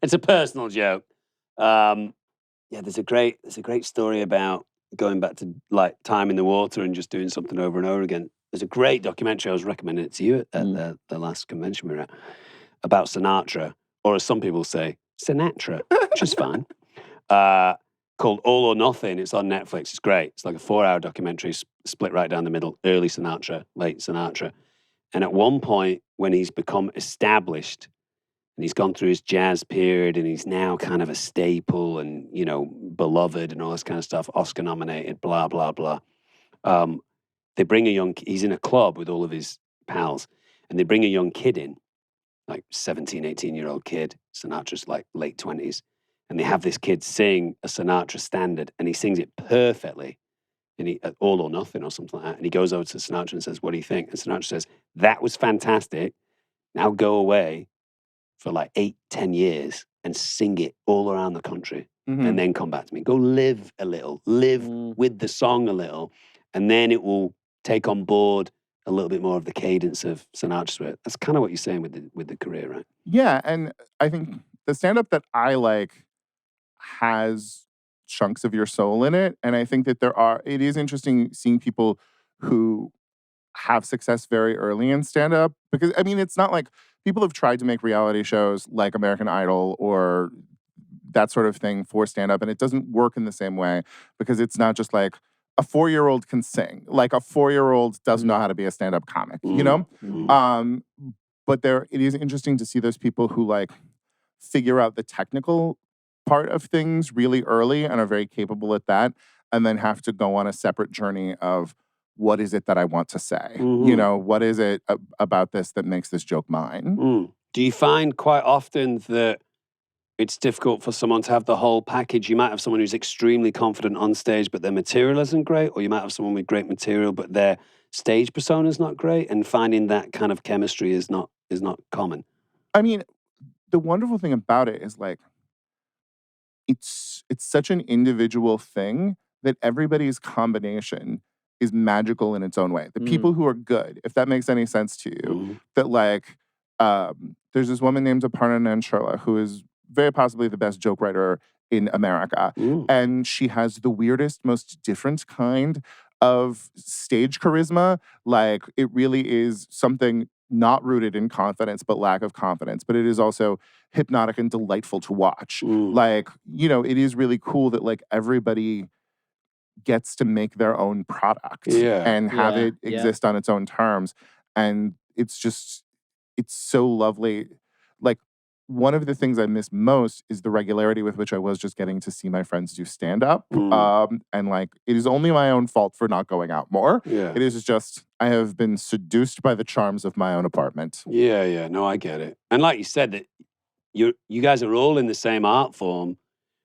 It's a personal joke. Yeah, there's a great story about going back to like time in the water and just doing something over and over again. There's a great documentary. I was recommending it to you at the last convention we were at about Sinatra, or as some people say, Sinatra, which is fine. Called All or Nothing. It's on Netflix. It's great. It's like a 4-hour documentary split right down the middle. Early Sinatra, late Sinatra. And at one point, when he's become established and he's gone through his jazz period and he's now kind of a staple and, you know, beloved and all this kind of stuff, Oscar nominated, blah, blah, blah. They bring he's in a club with all of his pals, and they bring a young kid in, like 17, 18-year-old kid. Sinatra's like late 20s. And they have this kid sing a Sinatra standard, and he sings it perfectly. And he, All or Nothing or something like that. And he goes over to Sinatra and says, "What do you think?" And Sinatra says, "That was fantastic. Now go away for like 8-10 years and sing it all around the country. And then come back to me. Go live a little, live with the song a little, and then it will take on board a little bit more of the cadence of Sinatra's work." That's kind of what you're saying with the career, right? Yeah, and I think the stand-up that I like has chunks of your soul in it, and I think that it is interesting seeing people who have success very early in stand-up, because I mean, it's not like people have tried to make reality shows like American Idol or that sort of thing for stand-up, and it doesn't work in the same way, because it's not just like a 4-year-old can sing. Like a 4-year-old doesn't know how to be a stand-up comic, you know? But it is interesting to see those people who like figure out the technical part of things really early and are very capable at that, and then have to go on a separate journey of what is it that I want to say? You know, what is it about this that makes this joke mine? Do you find quite often that it's difficult for someone to have the whole package? You might have someone who's extremely confident on stage, but their material isn't great, or you might have someone with great material, but their stage persona is not great, and finding that kind of chemistry is not common. I mean, the wonderful thing about it is like, it's such an individual thing that everybody's combination is magical in its own way. The people who are good, if that makes any sense to you, that like, there's this woman named Aparna Nancherla who is very possibly the best joke writer in America. And she has the weirdest, most different kind of stage charisma. Like, it really is something not rooted in confidence, but lack of confidence. But it is also hypnotic and delightful to watch. Like, you know, it is really cool that like everybody gets to make their own product and have it exist on its own terms. And it's so lovely. Like, one of the things I miss most is the regularity with which I was just getting to see my friends do stand-up. And like, it is only my own fault for not going out more. It is just, I have been seduced by the charms of my own apartment. Yeah. No, I get it. And like you said, that you guys are all in the same art form,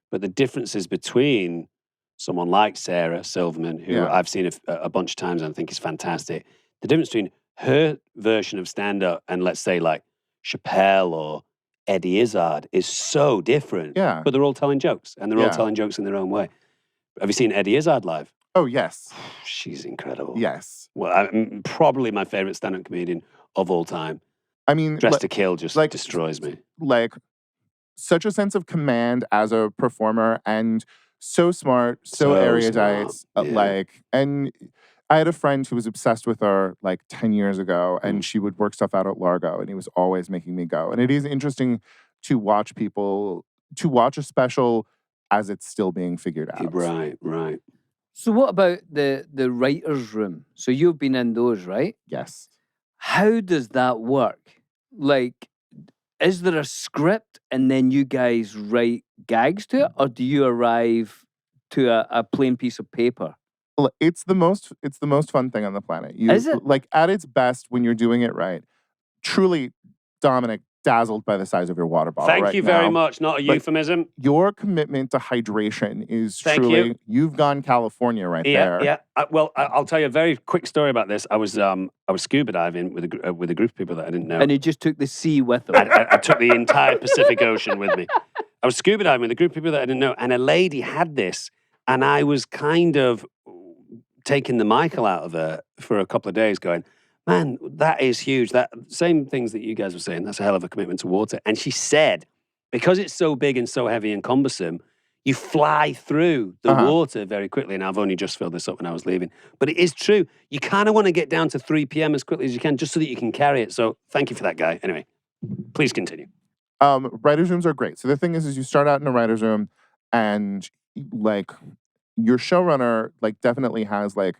but the differences between someone like Sarah Silverman, who I've seen a bunch of times and I think is fantastic, the difference between her version of stand-up and let's say like Chappelle or Eddie Izzard is so different. But they're all telling jokes, and they're all telling jokes in their own way. Have you seen Eddie Izzard live? Oh, yes. She's incredible. Yes. Well, probably my favorite stand-up comedian of all time. I mean, Dressed to Kill just like, destroys me. Like, such a sense of command as a performer, and so smart, so erudite. Like, and I had a friend who was obsessed with her like 10 years ago, and she would work stuff out at Largo, and he was always making me go. And it is interesting to watch a special as it's still being figured out. Right. So what about the writer's room? So you've been in those, right? Yes. How does that work? Like, is there a script and then you guys write gags to it, or do you arrive to a plain piece of paper? It's the most fun thing on the planet. Is it? Like, at its best, when you're doing it right, truly, Dominic, dazzled by the size of your water bottle Thank right you very now. much. Not a But euphemism. Your commitment to hydration is Thank truly, you. you've gone California right Yeah, there. yeah. I'll tell you a very quick story about this. I was scuba diving with a group of people that I didn't know. And he just took the sea with him. I took the entire Pacific Ocean with me. I was scuba diving with a group of people that I didn't know, and a lady had this, and I was kind of taking the Michael out of her for a couple of days, going, man, that is huge. That same things that you guys were saying, that's a hell of a commitment to water. And she said, because it's so big and so heavy and cumbersome, you fly through the water very quickly. And I've only just filled this up when I was leaving. But it is true. You kind of want to get down to 3 p.m. as quickly as you can, just so that you can carry it. So thank you for that, Guy. Anyway, please continue. Writer's rooms are great. So the thing is you start out in a writer's room and like your showrunner like definitely has like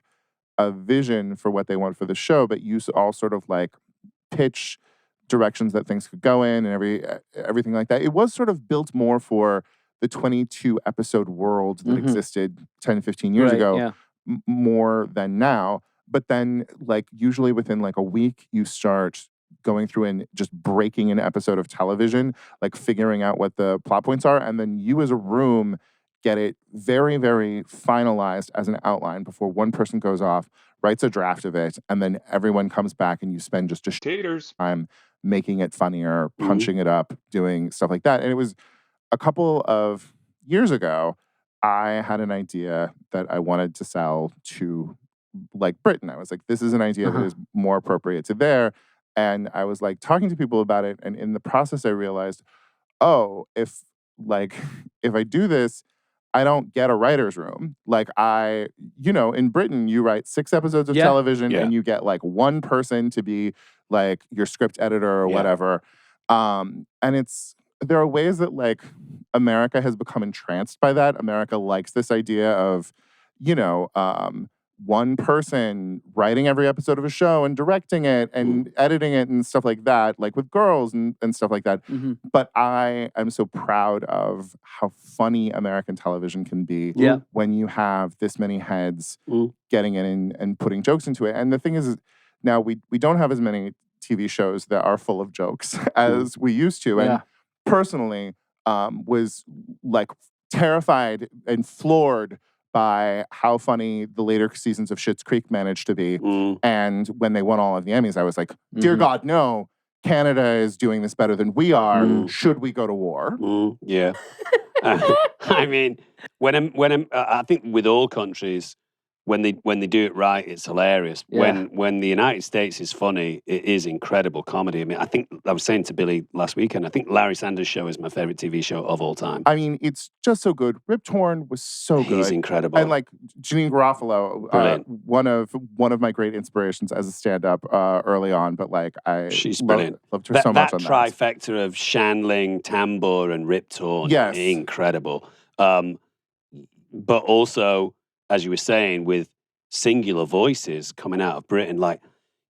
a vision for what they want for the show, but you all sort of like pitch directions that things could go in and everything like that. It was sort of built more for the 22 episode world that existed 10, 15 years ago, more than now. But then like usually within like a week, you start going through and just breaking an episode of television, like figuring out what the plot points are. And then you as a room get it very, very finalized as an outline before one person goes off, writes a draft of it, and then everyone comes back and you spend just a time making it funnier, punching it up, doing stuff like that. And it was a couple of years ago, I had an idea that I wanted to sell to like Britain. I was like, this is an idea that is more appropriate to there. And I was like talking to people about it. And in the process, I realized, oh, if I do this, I don't get a writer's room. Like in Britain, you write 6 episodes of television and you get like one person to be like your script editor or whatever. And there are ways that like America has become entranced by that. America likes this idea of, one person writing every episode of a show and directing it and editing it and stuff like that, like with girls and stuff like that. But I am so proud of how funny American television can be when you have this many heads getting in and putting jokes into it. And the thing is now we don't have as many TV shows that are full of jokes as we used to. And personally, was like terrified and floored by how funny the later seasons of Schitt's Creek managed to be. And when they won all of the Emmys, I was like, dear God, no, Canada is doing this better than we are. Should we go to war? Yeah. I mean, I think with all countries, when they do it right, it's hilarious. Yeah. When the United States is funny, it is incredible comedy. I mean, I was saying to Billy last weekend, I think Larry Sanders' Show is my favorite TV show of all time. I mean, it's just so good. Rip Torn was so good. He's incredible. And like Janine Garofalo, one of my great inspirations as a stand-up early on. But like she's brilliant. Loved her so much on that trifecta of Shandling, Tambor, and Rip Torn. Yes, incredible. But also, as you were saying, with singular voices coming out of Britain, like,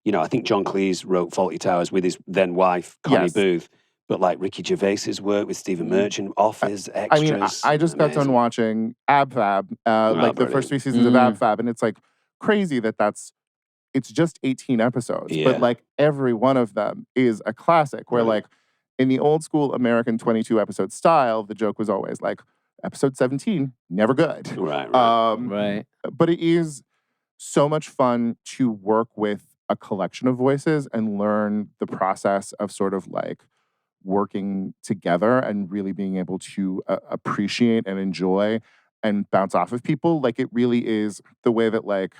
I think John Cleese wrote Fawlty Towers with his then wife, Connie Booth, but like Ricky Gervais's work with Stephen Merchant, Office, Extras. I mean, I just got done watching Ab Fab, the first 3 seasons of Ab Fab, and it's like crazy it's just 18 episodes, but like every one of them is a classic, where like in the old school American 22 episode style, the joke was always like, episode 17, never good. Right. But it is so much fun to work with a collection of voices and learn the process of sort of like working together and really being able to appreciate and enjoy and bounce off of people. Like it really is the way that like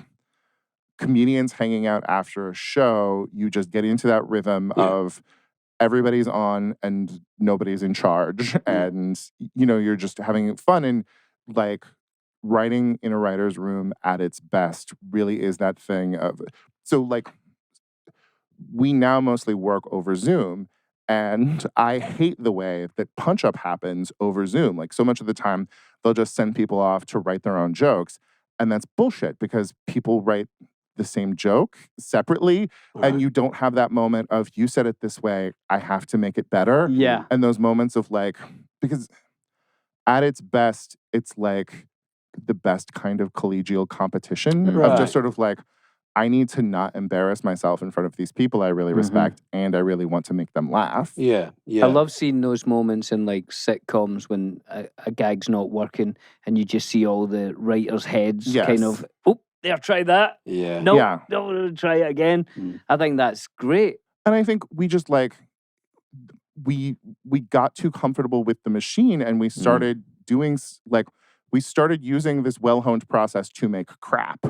comedians hanging out after a show, you just get into that rhythm of everybody's on and nobody's in charge. And, you're just having fun. And like writing in a writer's room at its best really is that thing of, so like we now mostly work over Zoom. And I hate the way that punch up happens over Zoom. Like so much of the time they'll just send people off to write their own jokes. And that's bullshit because people write the same joke separately, and you don't have that moment of, you said it this way, I have to make it better. Yeah. And those moments of like, because at its best, it's like the best kind of collegial competition of just sort of like, I need to not embarrass myself in front of these people I really respect, and I really want to make them laugh. Yeah, yeah. I love seeing those moments in like sitcoms when a gag's not working and you just see all the writers' heads kind of, oh, there, try that. Yeah. No, no, try it again. I think that's great. And I think we just like, we got too comfortable with the machine and we started doing like, we started using this well-honed process to make crap.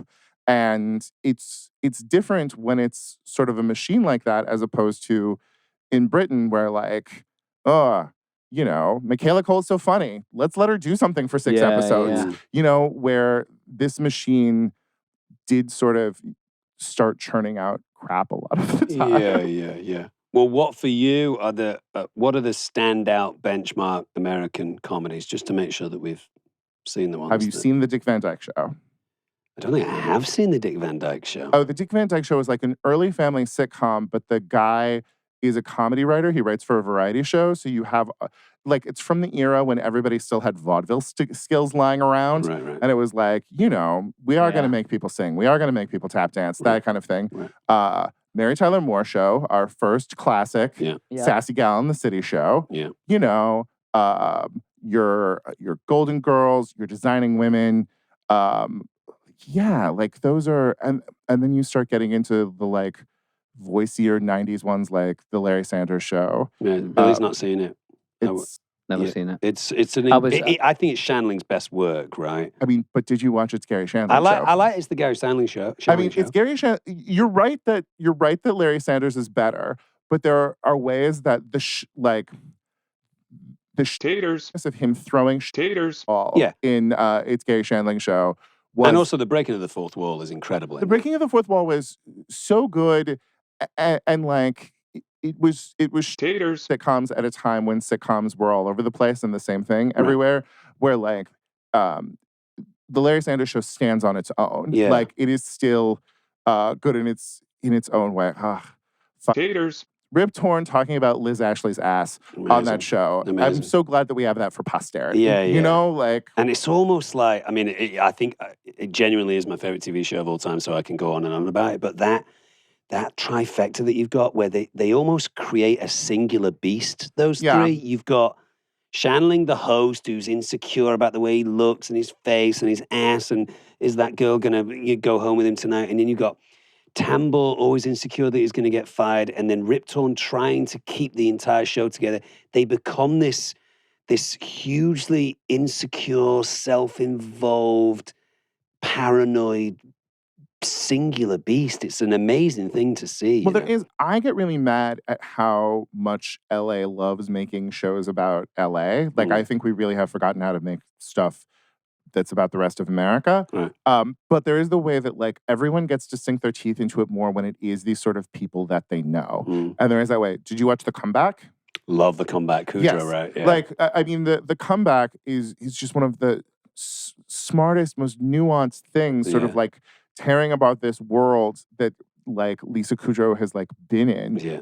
And it's different when it's sort of a machine like that as opposed to in Britain where like, you know, Michaela Cole's so funny. Let's let her do something for 6 episodes. Yeah. You know, where this machine did sort of start churning out crap a lot of the time. Yeah. Well, what for you are the standout benchmark American comedies, just to make sure that we've seen the ones. Have you seen the Dick Van Dyke Show? I don't think I have seen the Dick Van Dyke Show. Oh, the Dick Van Dyke Show is like an early family sitcom, but the guy is a comedy writer. He writes for a variety show. So you have, like, it's from the era when everybody still had vaudeville skills lying around. Right. And it was like, you know, we are going to make people sing. We are going to make people tap dance, that kind of thing. Right. Mary Tyler Moore Show, our first classic, Sassy Gal in the City show. Yeah. You know, your Golden Girls, your Designing Women. Yeah, like those are, and then you start getting into the like voicier 90s ones like the Larry Sanders Show. Yeah, Billy's not seen it. It's never seen it. I think it's Shandling's best work, right? I mean, but did you watch It's Gary Shandling show? I like it's the Gary Shandling show. It's Gary Shandling. You're right that Larry Sanders is better, but there are ways that the taters of him throwing taters in It's Gary Shandling show. And also the breaking of the fourth wall is incredible. The breaking of the fourth wall was so good, and like it was taters sitcoms at a time when sitcoms were all over the place and the same thing everywhere. Where like the Larry Sanders Show stands on its own. Yeah. Like it is still good in its own way. Taters. Rip Torn talking about Liz Ashley's ass on that show. Amazing. I'm so glad that we have that for posterity. Yeah. You know, like... And it's almost like, I mean, I think it genuinely is my favorite TV show of all time, so I can go on and on about it. But that trifecta that you've got where they almost create a singular beast, those three. You've got Shandling, the host, who's insecure about the way he looks and his face and his ass, and is that girl going to go home with him tonight? And then you've got Tamble, always insecure that he's going to get fired, and then Rip Torn trying to keep the entire show together. They become this hugely insecure, self-involved, paranoid, singular beast. It's an amazing thing to see. Well, I get really mad at how much LA loves making shows about LA. Like, I think we really have forgotten how to make stuff that's about the rest of America. Right. But there is the way that like everyone gets to sink their teeth into it more when it is these sort of people that they know. And there is that way. Did you watch The Comeback? Love The Comeback, Kudrow, yes. right? Yeah. Like, I mean, the Comeback is just one of the smartest, most nuanced things, sort of like tearing about this world that like Lisa Kudrow has like been in. Yeah.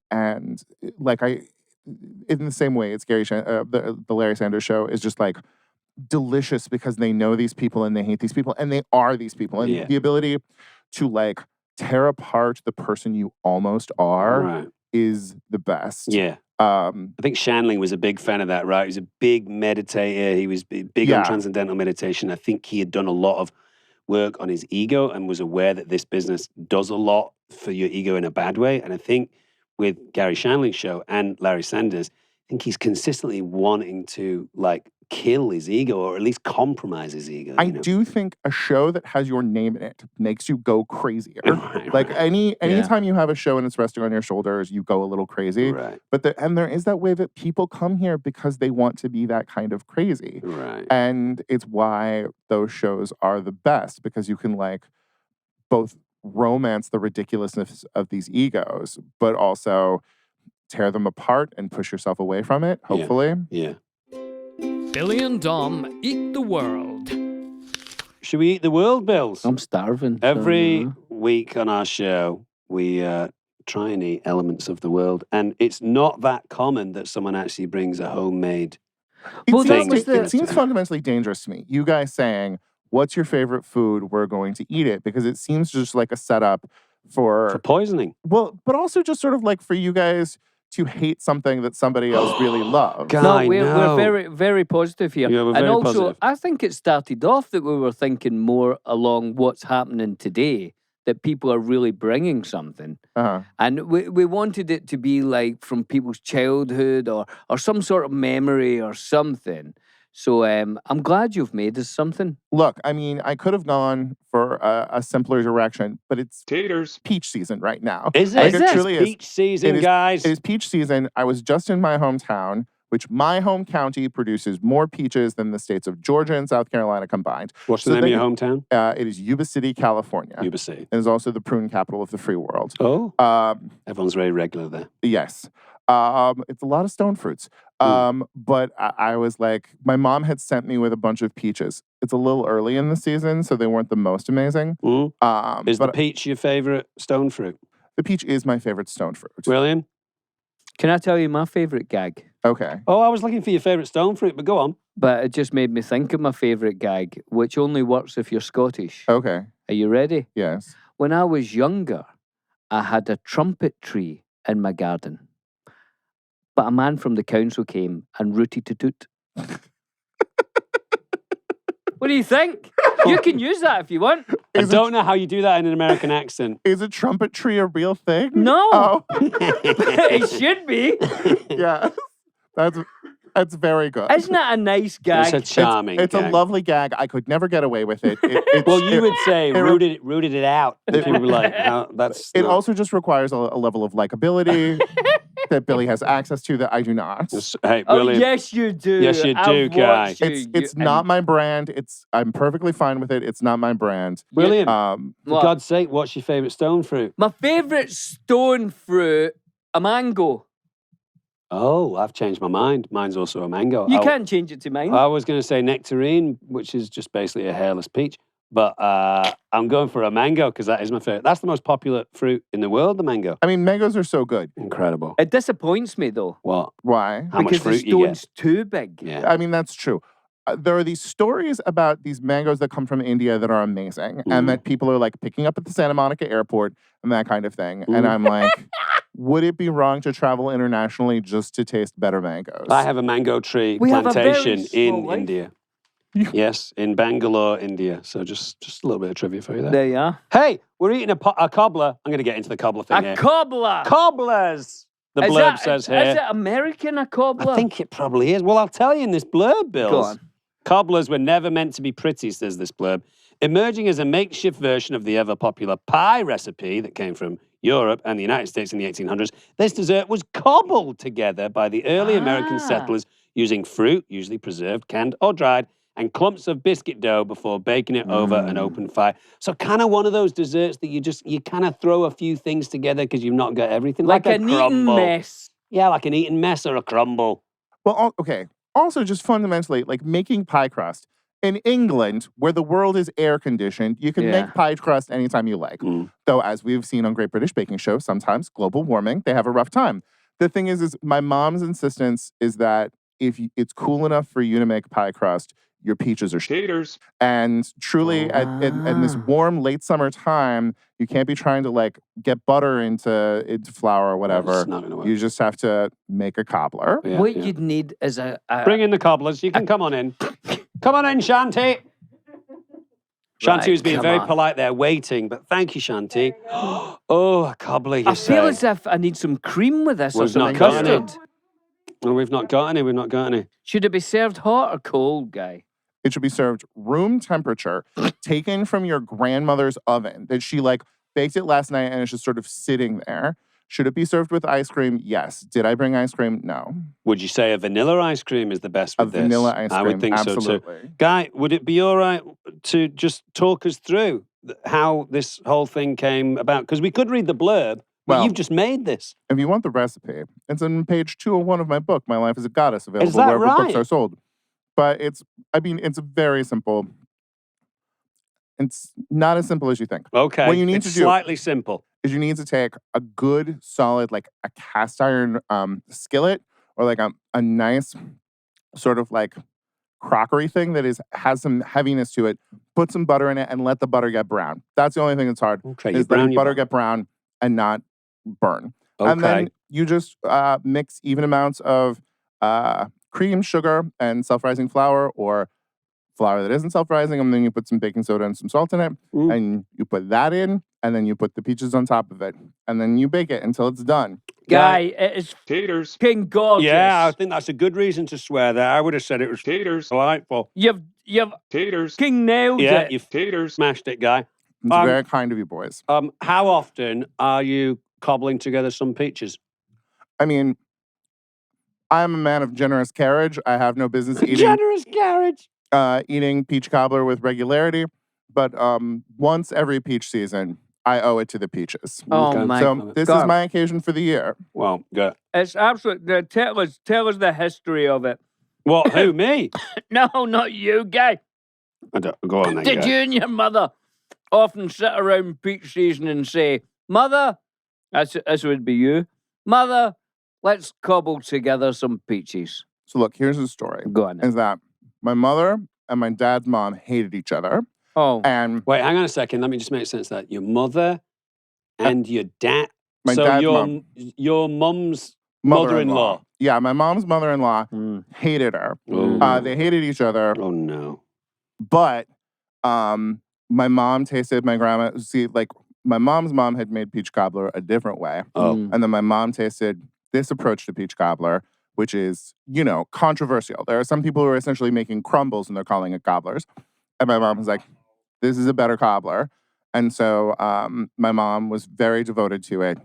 And like in the same way, it's the Larry Sanders Show is just like delicious because they know these people and they hate these people and they are these people, and the ability to like tear apart the person you almost are is the best. I think Shandling was a big fan of that, right? He was a big meditator. He was big on transcendental meditation. I think he had done a lot of work on his ego and was aware that this business does a lot for your ego in a bad way. And I think with Gary Shandling's show and Larry Sanders, I think he's consistently wanting to like kill his ego or at least compromise his ego. I do think a show that has your name in it makes you go crazier. Like anytime you have a show and it's resting on your shoulders, you go a little crazy. Right. But there is that way that people come here because they want to be that kind of crazy. Right. And it's why those shows are the best, because you can like both romance the ridiculousness of these egos, but also tear them apart and push yourself away from it, hopefully. Yeah. Billy and Dom eat the world. Should we eat the world, Bills? I'm starving. Every week on our show, we try and eat elements of the world. And it's not that common that someone actually brings a homemade It seems fundamentally dangerous to me. You guys saying, what's your favorite food? We're going to eat it, because it seems just like a setup For poisoning. well, but also just sort of like for you guys to hate something that somebody else really loves. God. No, I we're know. very, very positive here. Yeah, we're and very also, positive. I think it started off that we were thinking more along what's happening today, that people are really bringing something. Uh-huh. And we wanted it to be like from people's childhood or some sort of memory or something. So I'm glad you've made us something. Look, I mean, I could have gone for a simpler direction, but it's Taters. peach season right now. Is it? Like, Is it it? truly is. Peach season, It is- guys. It is peach season. I was just in my hometown, which my home county produces more peaches than the states of Georgia and South Carolina combined. What's the So name they- of your hometown? It is Yuba City, California. Yuba City. It is also the prune capital of the free world. Oh, Um, everyone's very regular there. yes. It's a lot of stone fruits. But I was like, my mom had sent me with a bunch of peaches. It's a little early in the season, so they weren't the most amazing. Is the But peach your favorite stone fruit? the peach is my favorite stone fruit. William? Can I tell you my favourite gag? Okay. Oh, I was looking for your favorite stone fruit, but go on. But it just made me think of my favourite gag, which only works if you're Scottish. Okay. Are you ready? Yes. When I was younger, I had a trumpet tree in my garden. But a man from the council came and rooted to toot. What do you think? You can use that if you want. I don't know how you do that in an American accent. Is a trumpet tree a real thing? No. Oh, It should be. yeah. That's very good. Isn't that a nice gag? It's a charming It's a gag. lovely gag. I could never get away with it. Well, you would say it- rooted it out. If you were like, that's It not- also just requires a level of likability that Billy has access to that I do not. Hey, Oh, William. yes, you do. Yes, you do, I've Guy. watched you. It's not my brand. I'm perfectly fine with it. It's not my brand. William, for What? God's sake, what's your favorite stone fruit? My favourite stone fruit, a mango. Oh, I've changed my mind. Mine's also a mango. You can't change it to mine. I was going to say nectarine, which is just basically a hairless peach. But I'm going for a mango because that is my favorite. That's the most popular fruit in the world, the mango. I mean, mangoes are so good. Incredible. It disappoints me, though. What? Why? How much because fruit the you get? stone's too big. Yeah. I mean, that's true. There are these stories about these mangoes that come from India that are amazing and that people are like picking up at the Santa Monica airport and that kind of thing. And I'm like, would it be wrong to travel internationally just to taste better mangoes? I have a mango tree We have a very plantation in small life. India. Yes, in Bangalore, India. So just a little bit of trivia for you there. There you are. Hey, we're eating a cobbler. I'm going to get into the cobbler thing A here. cobbler. Cobblers, the Is blurb that- says Is here. it American, a cobbler? I think it probably is. Well, I'll tell you in this blurb, Bills. Go on. Cobblers were never meant to be pretty, says this blurb. Emerging as a makeshift version of the ever-popular pie recipe that came from Europe and the United States in the 1800s, this dessert was cobbled together by the early American settlers using fruit, usually preserved, canned, or dried, and clumps of biscuit dough before baking it over an open fire. So kind of one of those desserts that you kind of throw a few things together because you've not got everything. Like a an eaten crumble. mess. Yeah, like an eaten mess or a crumble. Well, okay. Also, just fundamentally, like making pie crust. In England, where the world is air conditioned, you can Yeah. make pie crust anytime you like. Though, as we've seen on Great British Baking Show, sometimes global warming, they have a rough time. The thing is my mom's insistence is that if it's cool enough for you to make pie crust, your peaches are Taters. And truly, in this warm late summer time, you can't be trying to like get butter into flour or whatever. It's not gonna work. You just have to make a cobbler. Yeah, What yeah. you'd need is a Bring in the cobblers. You can come on in. Come on in, Shanti. Shanti was being come very on. polite there, waiting, but thank you, Shanti. Oh, a cobbler, you I say. feel as if I need some cream with this or We've some not got any. custard. No, we've not got any. We've not got any. Should it be served hot or cold, Guy? It should be served room temperature, taken from your grandmother's oven that she like baked it last night and it's just sort of sitting there. Should it be served with ice cream? Yes. Did I bring ice cream? No. Would you say a vanilla ice cream is the best A with this? vanilla ice cream. I would think so absolutely. too. Guy, would it be all right to just talk us through how this whole thing came about? Because we could read the blurb, but Well- you've just made this. If you want the recipe, it's on page 201 of my book, My Life as a Goddess, available that wherever books right? are sold. But it's very simple. It's not as simple as you think. Okay. What you need it's to do- slightly simple. Is you need to take a good, solid, like a cast iron skillet or like a nice sort of like crockery thing that has some heaviness to it. Put put some butter in it, and let the butter get brown. That's the only thing that's hard. Okay, is letting butter get brown and not burn. Okay. And then you just mix even amounts of cream, sugar, and self-rising flour, or flour that isn't self-rising, and then you put some baking soda and some salt in it, and you put that in, and then you put the peaches on top of it, and then you bake it until it's done. Guy, it is Taters. fucking gorgeous. Yeah, I think that's a good reason to swear there. I would have said it was Taters. delightful. You've Taters. king nailed Yeah, it. you've Taters. smashed it, Guy. It's very kind of you boys. How often are you cobbling together some peaches? I mean, I'm a man of generous carriage. I have no business Generous carriage. eating peach cobbler with regularity, but once every peach season, I owe it to the peaches. Oh Okay. my So this God. is my occasion for the year. Well, good. It's absolute. Tell us the history of it. What? Who? Me? No, not you, Guy. I don't, go on then. Did Guy. you and your mother often sit around peach season and say, "Mother," this would be you, "Mother, let's cobble together some peaches." So look, here's the story. Go on. Is that my mother and my dad's mom hated each other, Oh, and Wait, hang on a second. Let me just make sense of that. Your mother and your dad. my so dad's your mum's mother-in-law. mother-in-law. Yeah, my mom's mother-in-law hated her. They hated each other, Oh no. but my mom tasted my grandma. See, like my mom's mom had made peach cobbler a different way, Oh. and then my mom tasted this approach to peach cobbler, which is, controversial. There are some people who are essentially making crumbles and they're calling it cobblers, and my mom was like, "This is a better cobbler," and so my mom was very devoted to it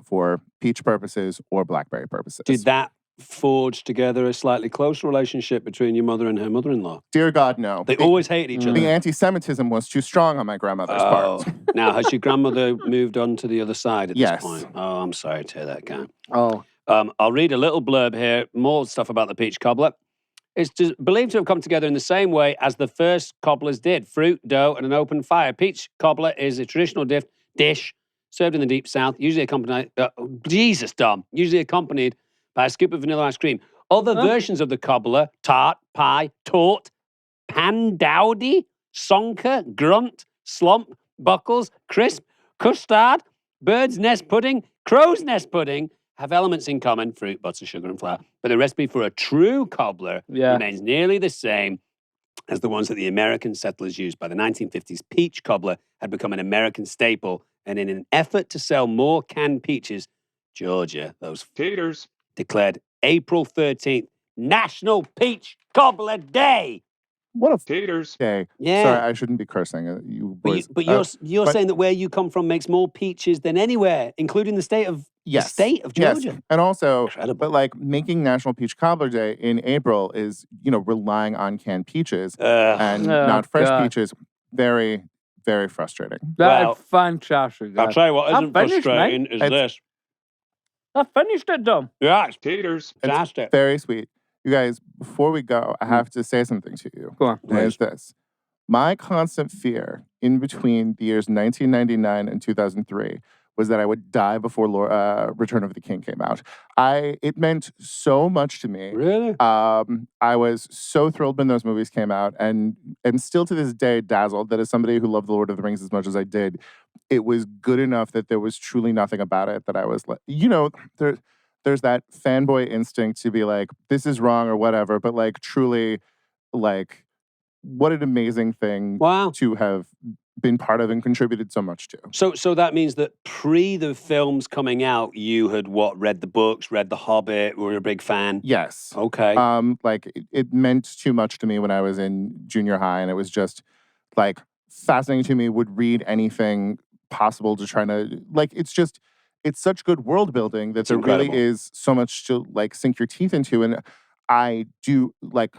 for peach purposes or blackberry purposes. Did that forge together a slightly closer relationship between your mother and her mother-in-law? Dear God, no. They always hated each other. The anti-Semitism was too strong on my grandmother's part. Now, has your grandmother moved on to the other side at Yes. this point? Oh, I'm sorry to hear that, Guy. oh. I'll read a little blurb here, more stuff about the peach cobbler. It's believed to have come together in the same way as the first cobblers did. Fruit, dough, and an open fire. Peach cobbler is a traditional dish served in the Deep South, usually accompanied... Usually accompanied by a scoop of vanilla ice cream. Other versions of the cobbler, tart, pie, taut, pandowdy, sonker, grunt, slump, buckles, crisp, custard, bird's nest pudding, crow's nest pudding, have elements in common, fruit, butter, sugar, and flour. But the recipe for a true cobbler remains nearly the same as the ones that the American settlers used. By the 1950s, peach cobbler had become an American staple, and in an effort to sell more canned peaches, Georgia, those Taters. declared April 13th National Peach Cobbler Day. What a Taters. day. Yeah. Sorry, I shouldn't be cursing. You boys. But you're saying that where you come from makes more peaches than anywhere, including the state of Georgia. Yes. And also, Incredible. but like making National Peach Cobbler Day in April is, relying on canned peaches and Oh, not fresh God. peaches. Very, very frustrating. That Well, is fantastic. I'll tell you what I'm isn't finished, frustrating mate. is It's- this. I finished it, Dom. Yeah, it's Taters. fantastic. Very sweet. You guys, before we go, I have to say something to you. Go on. And it's this. My constant fear in between the years 1999 and 2003 was that I would die before Return of the King came out. It meant so much to me. Really? I was so thrilled when those movies came out, and am still to this day dazzled that as somebody who loved The Lord of the Rings as much as I did, it was good enough that there was truly nothing about it that I was like, there's that fanboy instinct to be like, this is wrong or whatever, but like truly, like, what an amazing thing Wow. to have been part of and contributed so much to. So that means that pre the films coming out, you had read the books, read The Hobbit, were a big fan? Yes. Okay. It meant too much to me when I was in junior high, and it was just like fascinating to me. Would read anything possible to try to it's such good world building that there incredible. really is so much to like sink your teeth into. And I do like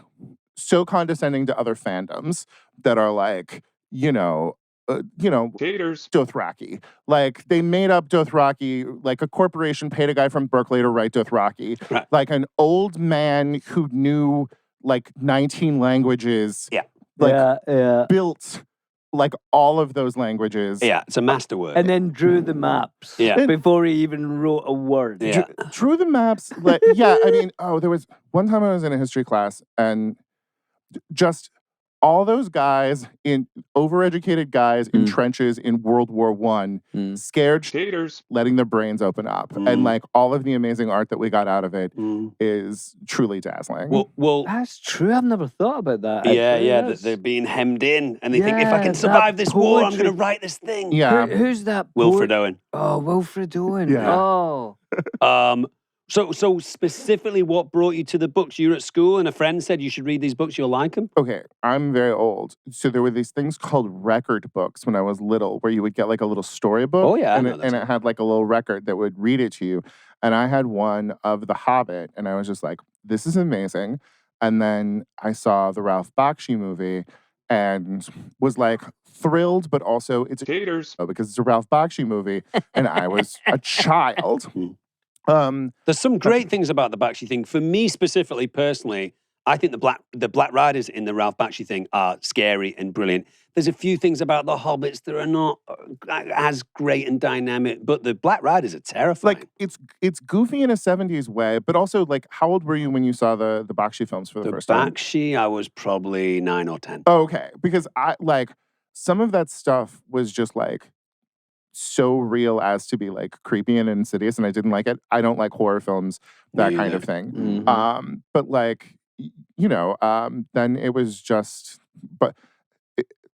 so condescending to other fandoms that are like, Taters. Dothraki. Like, they made up Dothraki, like a corporation paid a guy from Berkeley to write Dothraki. Right. Like an old man who knew like 19 languages. Yeah. Like built like all of those languages. Yeah, it's a masterwork. And then drew the maps Yeah. before he even wrote a word. Yeah. Drew the maps. Like, yeah, I mean, there was one time I was in a history class and just all those guys overeducated guys in trenches in World War I, scared Taters. letting their brains open up. And like all of the amazing art that we got out of it is truly dazzling. Well, That's true. I've never thought about that. yeah, actually. yeah. That's- They're being hemmed in, and they think if I Yeah, can that survive this war, I'm going to poetry. write this thing. Yeah. Who's that? Wilfred Owen. Oh, Wilfred Owen. Yeah. Oh. So specifically, what brought you to the books? You were at school, and a friend said you should read these books. You'll like them. Okay, I'm very old. So there were these things called record books when I was little, where you would get like a little storybook. Oh, yeah, I and know it had like a little record that would read it to you. And I had one of The Hobbit, and I was just like, this is amazing. And then I saw the Ralph Bakshi movie and was like thrilled, but also it's Taters. because it's a Ralph Bakshi movie, and I was a child. There's some great things about the Bakshi thing. For me specifically, personally, I think the Black Riders in the Ralph Bakshi thing are scary and brilliant. There's a few things about the Hobbits that are not as great and dynamic, but the Black Riders are terrifying. Like it's goofy in a 70s way, but also like how old were you when you saw the Bakshi films for the first time? Bakshi, I was probably 9 or 10. Oh, okay, because I like some of that stuff was just like so real as to be like creepy and insidious, and I didn't like it. I don't like horror films, that kind of thing. Mm-hmm. But like, then it was just,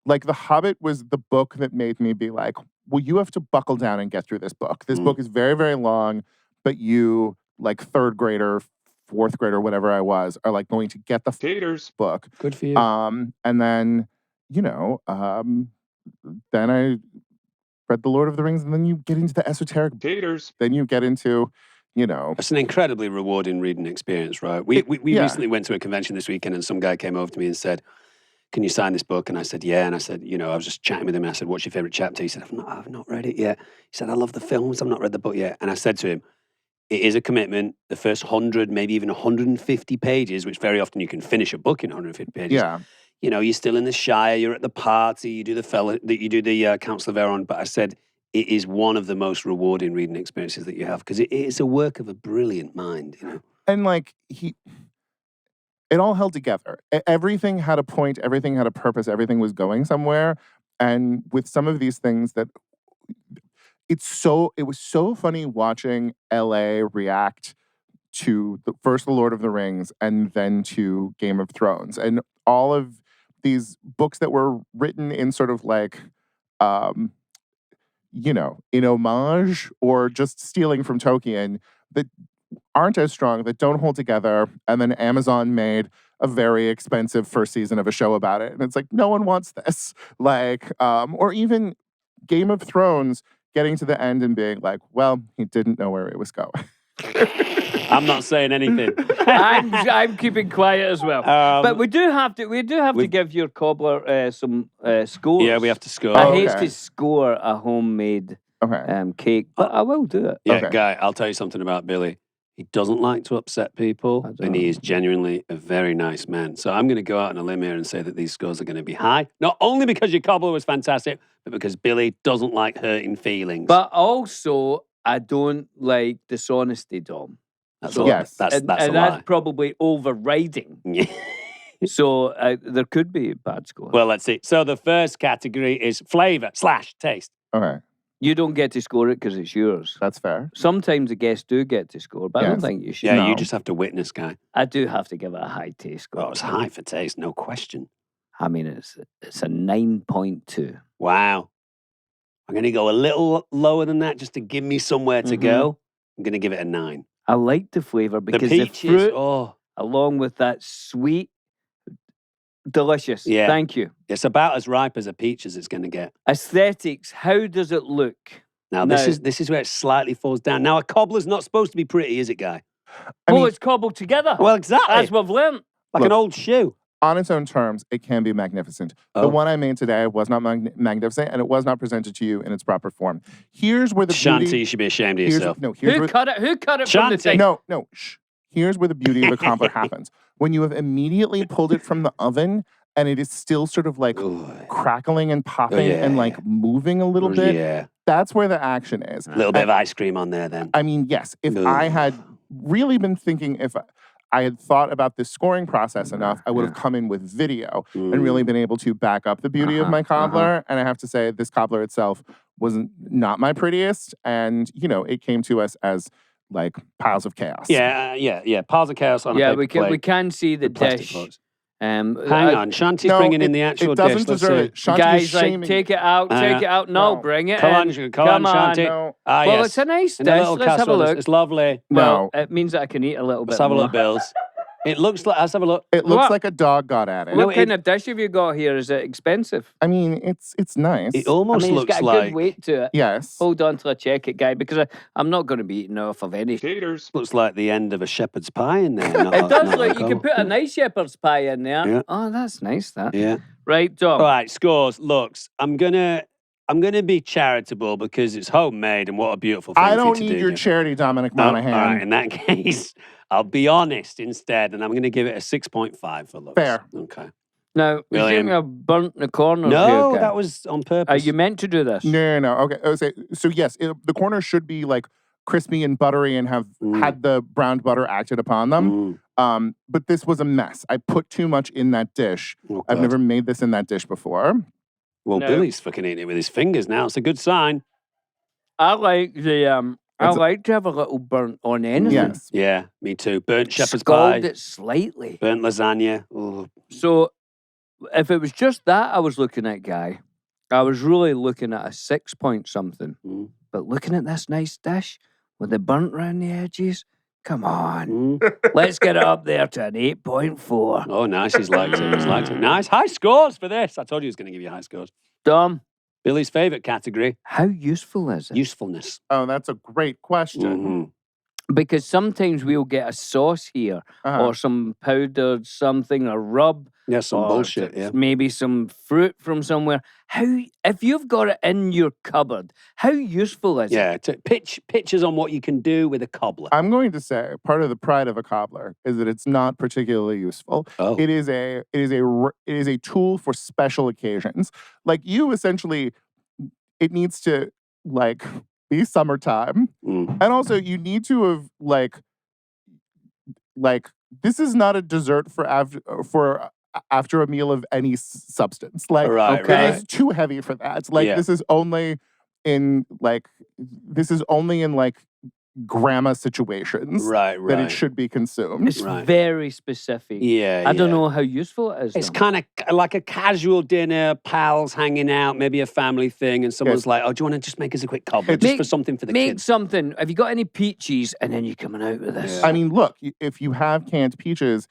like The Hobbit was the book that made me be like, well, you have to buckle down and get through this book. This book is very, very long, but you, like third grader, fourth grader, whatever I was, are like going to get the Taters. book. Good for you. And then, then I read The Lord of the Rings, and then you get into the esoteric. Taters. Then you get into, It's an incredibly rewarding reading experience, right? We recently went to a convention this weekend, and some guy came over to me and said, can you sign this book? And I said, yeah. And I said, I was just chatting with him. And I said, what's your favorite chapter? He said, I've not read it yet. He said, I love the films. I've not read the book yet. And I said to him, it is a commitment. The first 100, maybe even 150 pages, which very often you can finish a book in 150 pages. Yeah. You're still in the Shire, you're at the party, you do the Council of Elrond. But I said, it is one of the most rewarding reading experiences that you have, because it is a work of a brilliant mind, And like it all held together. Everything had a point, everything had a purpose, everything was going somewhere. And with some of these things that it was so funny watching LA react to first The Lord of the Rings and then to Game of Thrones. And all of these books that were written in sort of like, in homage or just stealing from Tolkien that aren't as strong, that don't hold together. And then Amazon made a very expensive first season of a show about it. And it's like, no one wants this. Like, or even Game of Thrones getting to the end and being like, well, he didn't know where it was going. I'm not saying anything. I'm keeping quiet as well. But we do have to give your cobbler some scores. Yeah, we have to score. I hate to score a homemade cake, but I will do it. Yeah, Guy, I'll tell you something about Billy. He doesn't like to upset people, and he is genuinely a very nice man. So I'm going to go out on a limb here and say that these scores are going to be high. Not only because your cobbler was fantastic, but because Billy doesn't like hurting feelings. But also, I don't like dishonesty, Dom. That's So, yes, that's and a lie. that's probably overriding. So there could be bad scores. Well, let's see. So the first category is flavor/taste. Okay. You don't get to score it because it's yours. That's fair. Sometimes the guests do get to score, but I don't Yes. think you should. Yeah, No. you just have to witness, Guy. I do have to give it a high taste score. Oh, it's high for taste, no question. I mean, it's a 9.2. Wow. I'm going to go a little lower than that just to give me somewhere to go. I'm going to give it a 9. I like the flavour because the peaches, fruit, along with that sweet, delicious. Yeah. Thank you. It's about as ripe as a peach as it's going to get. Aesthetics, how does it look? Now, this is where it slightly falls down. Now, a cobbler's not supposed to be pretty, is it, Guy? It's cobbled together. Well, exactly. As we've learned. Like an old shoe. On its own terms, it can be magnificent. The one I made today was not magnificent, and it was not presented to you in its proper form. Here's where the Shanti, beauty... you should be ashamed of yourself. Who cut it from the thing? No. Shh. Here's where the beauty of the cobbler happens. When you have immediately pulled it from the oven, and it is still sort of like crackling and popping and like moving a little bit. Yeah. That's where the action is. A little bit of ice cream on there then. I mean, yes. If I had really been thinking, I had thought about this scoring process enough, I would have come in with video and really been able to back up the beauty of my cobbler. And I have to say, this cobbler itself was not my prettiest. And, you know, it came to us as like piles of chaos. Yeah. Piles of chaos on a paper plate. We can see the with plastic dish. plates. Hang on, Shanti's bringing in the actual it doesn't dish. Let's deserve see. it. Shanti Guys, is shaming take it out, take it out. No, No. bring it Come in. on, come on, Shanti. No. Ah, Well, yes. it's a nice In dish. a little Let's have a casserole. look. It's lovely. Well, No. it means that I can eat a little bit Let's have a more. look, Bills. It looks like. Let's have a look. It looks What? like a dog got at it. What kind of dish have you got here? Is it expensive? I mean, it's nice. It almost I mean, looks it's got a like. good weight to it. Yes. Hold on till I check it, guy, because I'm not going to be eating off of any. Looks like the end of a shepherd's pie in there. It does look. You can put a nice shepherd's pie in there. Yeah. Oh, that's nice. That. Yeah. Right, Tom. All right. Scores. Looks. I'm gonna be charitable because it's homemade and what a beautiful thing. I for don't you to need do, your Jeff. charity, Dominic No, Monaghan. all right. In that case, I'll be honest instead, and I'm going to give it a 6.5 for looks. Fair. Okay. Now, you William. think I've burnt the corners No, here, guy? that was on purpose. Are you meant to do this? No. Okay. So yes, the corners should be like crispy and buttery and have had the browned butter acted upon them. But this was a mess. I put too much in that dish. Oh, I've God. never made this in that dish before. Well, No. Billy's fucking eating it with his fingers now. It's a good sign. I like the I like to have a little burnt on anything. Yes. Yeah, me too. Burnt shepherd's Scald pie, it slightly. burnt lasagna. Oh, So, if it was just that I was looking at, Guy, I was really looking at a 6 point something. Mm. But looking at this nice dish with the burnt around the edges, come on. mm. Let's get it up there to an 8.4. Oh, nice. He's liked it. He's liked it. Nice. High scores for this. I told you he was going to give you high scores. Dom, Billy's favourite category, how useful is it? usefulness. Oh, that's a great question. Mhm. Because sometimes we'll get a sauce here Uh-huh. or some powdered something, a rub. Yeah, some or bullshit, yeah. Maybe some fruit from somewhere. If you've got it in your cupboard, how useful is it? Yeah, to pitch pictures on what you can do with a cobbler. I'm going to say part of the pride of a cobbler is that it's not particularly useful. Oh. It is a tool for special occasions. Like you essentially, it needs to like be summertime, Mm. and also you need to have like this is not a dessert for after a meal of any substance. Like Right, it right. is too heavy for that. Like Yeah. this is only in like grandma situations Right, that right. it should be consumed. It's Right. very specific. Yeah, I don't yeah. know how useful it is. It's though. kind of like a casual dinner, pals hanging out, maybe a family thing, and someone's like, "Oh, do you want to just make us a quick cobbler, just for something for the Make kids?" something. Have you got any peaches? And then you're coming out with this. Yeah. I mean, look, if you have canned peaches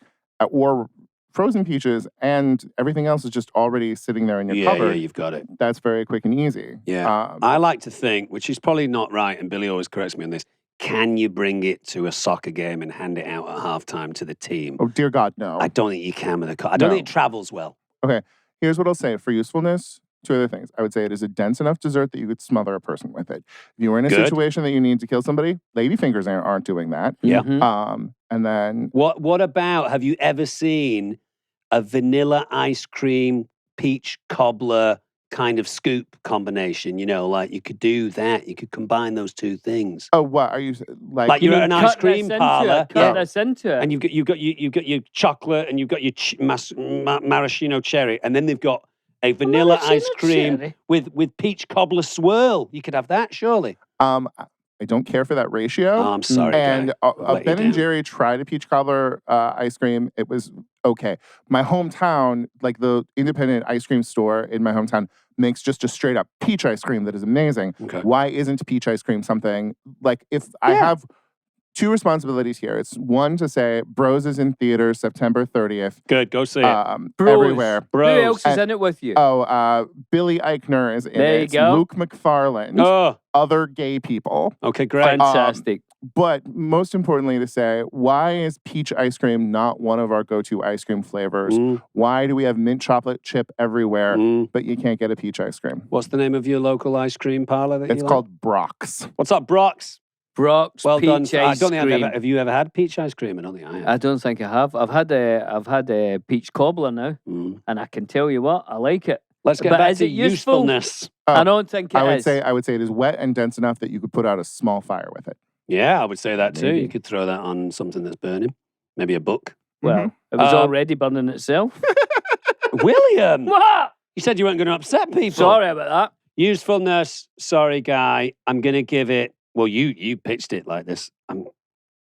or frozen peaches and everything else is just already sitting there in your Yeah, cupboard, you've got it. that's very quick and easy. Yeah. I like to think, which is probably not right, and Billy always corrects me on this. Can you bring it to a soccer game and hand it out at halftime to the team? Oh, dear God, no. I don't think you can with a car. I don't No. think it travels well. Here's what I'll say for usefulness. Two other things. I would say it is a dense enough dessert that you could smother a person with it. If you were in a Good. situation that you need to kill somebody, ladyfingers aren't doing that. Yeah. Mhm. And then What about, have you ever seen a vanilla ice cream, peach cobbler kind of scoop combination? You know, like you could do that. You could combine those two things. oh, what are you Like You you're mean at an cut ice cream this into parlor. it, Cut this into it. And you've got your chocolate and you've got your maraschino cherry, and then they've got a vanilla ice Maraschino cream cherry? with peach cobbler swirl. You could have that, surely. I don't care for that ratio. Oh, I'm sorry, And Guy. I'll let you Ben and down. Jerry tried a peach cobbler ice cream. It was okay. My hometown, like the independent ice cream store in my hometown, makes just a straight up peach ice cream that is amazing. Okay. Why isn't peach ice cream something like if I have two responsibilities here? It's one to say Bros is in theaters September 30th. Good, go see it. Bros. Everywhere. Who Bros. else is in it with you? Billy Eichner is in There it. you It's go. Luke McFarlane. Oh, Other gay people. okay, great. Fantastic. But most importantly to say, why is peach ice cream not one of our go-to ice cream flavors? Mm, Why do we have mint chocolate chip everywhere, mm. but you can't get a peach ice cream? What's the name of your local ice cream parlor that It's you like? called Brock's. What's up, Brock's? Brock's Well peach done. I ice don't think cream. have you ever had peach ice cream? I don't think I have. I don't think I have. I've had a peach cobbler now, Mm. and I can tell you what, I like it. Let's get But back is to it useful? usefulness. I don't think it I would is. say it is wet and dense enough that you could put out a small fire with it. Yeah, I would say that too. Maybe. You could throw that on something that's burning. Maybe a book. Well, it was already burning itself. William! What? You said you weren't going to upset people. Sorry about that. Usefulness. Sorry, Guy. I'm going to give it... Well, you pitched it like this. I'm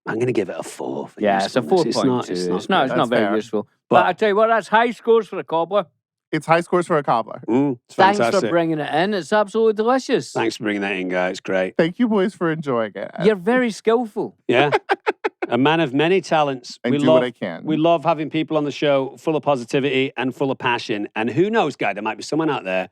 going to give it a 4. For It's a 4.2. It's not very fair. useful. But I tell you what, that's high scores for a cobbler. It's high scores for a cobbler. It's Thanks fantastic. for bringing it in. It's absolutely delicious. Thanks for bringing that in, Guy. It's great. Thank you, boys, for enjoying it. You're very skillful. Yeah. A man of many talents. I do what I can. We love having people on the show full of positivity and full of passion. And who knows, Guy, there might be someone out there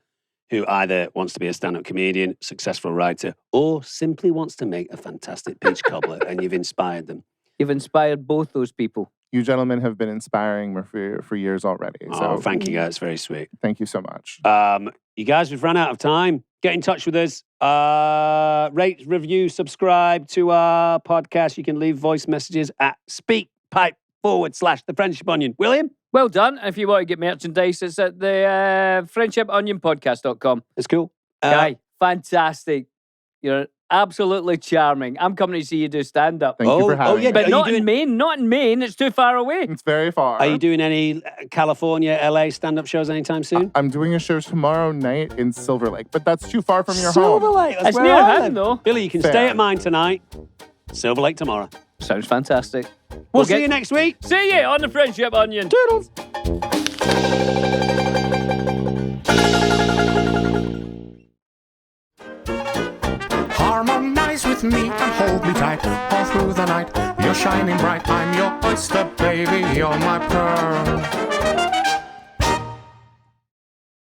who either wants to be a stand-up comedian, successful writer, or simply wants to make a fantastic peach cobbler, and you've inspired them. You've inspired both those people. You gentlemen have been inspiring me for years already. So Thank you, guys. It's very sweet. Thank you so much. You guys, we've run out of time. Get in touch with us. Rate, review, subscribe to our podcast. You can leave voice messages at speakpipe.com/The Friendship Onion. William? Well done. And if you want to get merchandise, it's at the friendshiponionpodcast.com. It's cool. Guy, fantastic. You're absolutely charming. I'm coming to see you do stand-up. Thank you for having me. But not in Maine. Not in Maine. It's too far away. It's very far. Are you doing any California, LA stand-up shows anytime soon? I'm doing a show tomorrow night in Silver Lake, but that's too far from your Silver home. Lake, that's It's where near I him, live. though. Billy, you can Fair. stay at mine tonight. Silver Lake tomorrow. Sounds fantastic. We'll see you next week. See you on the Friendship Onion. Toodles. Harmonize with me and hold me tight all through the night. You're shining bright, I'm your oyster, baby, you're my pearl.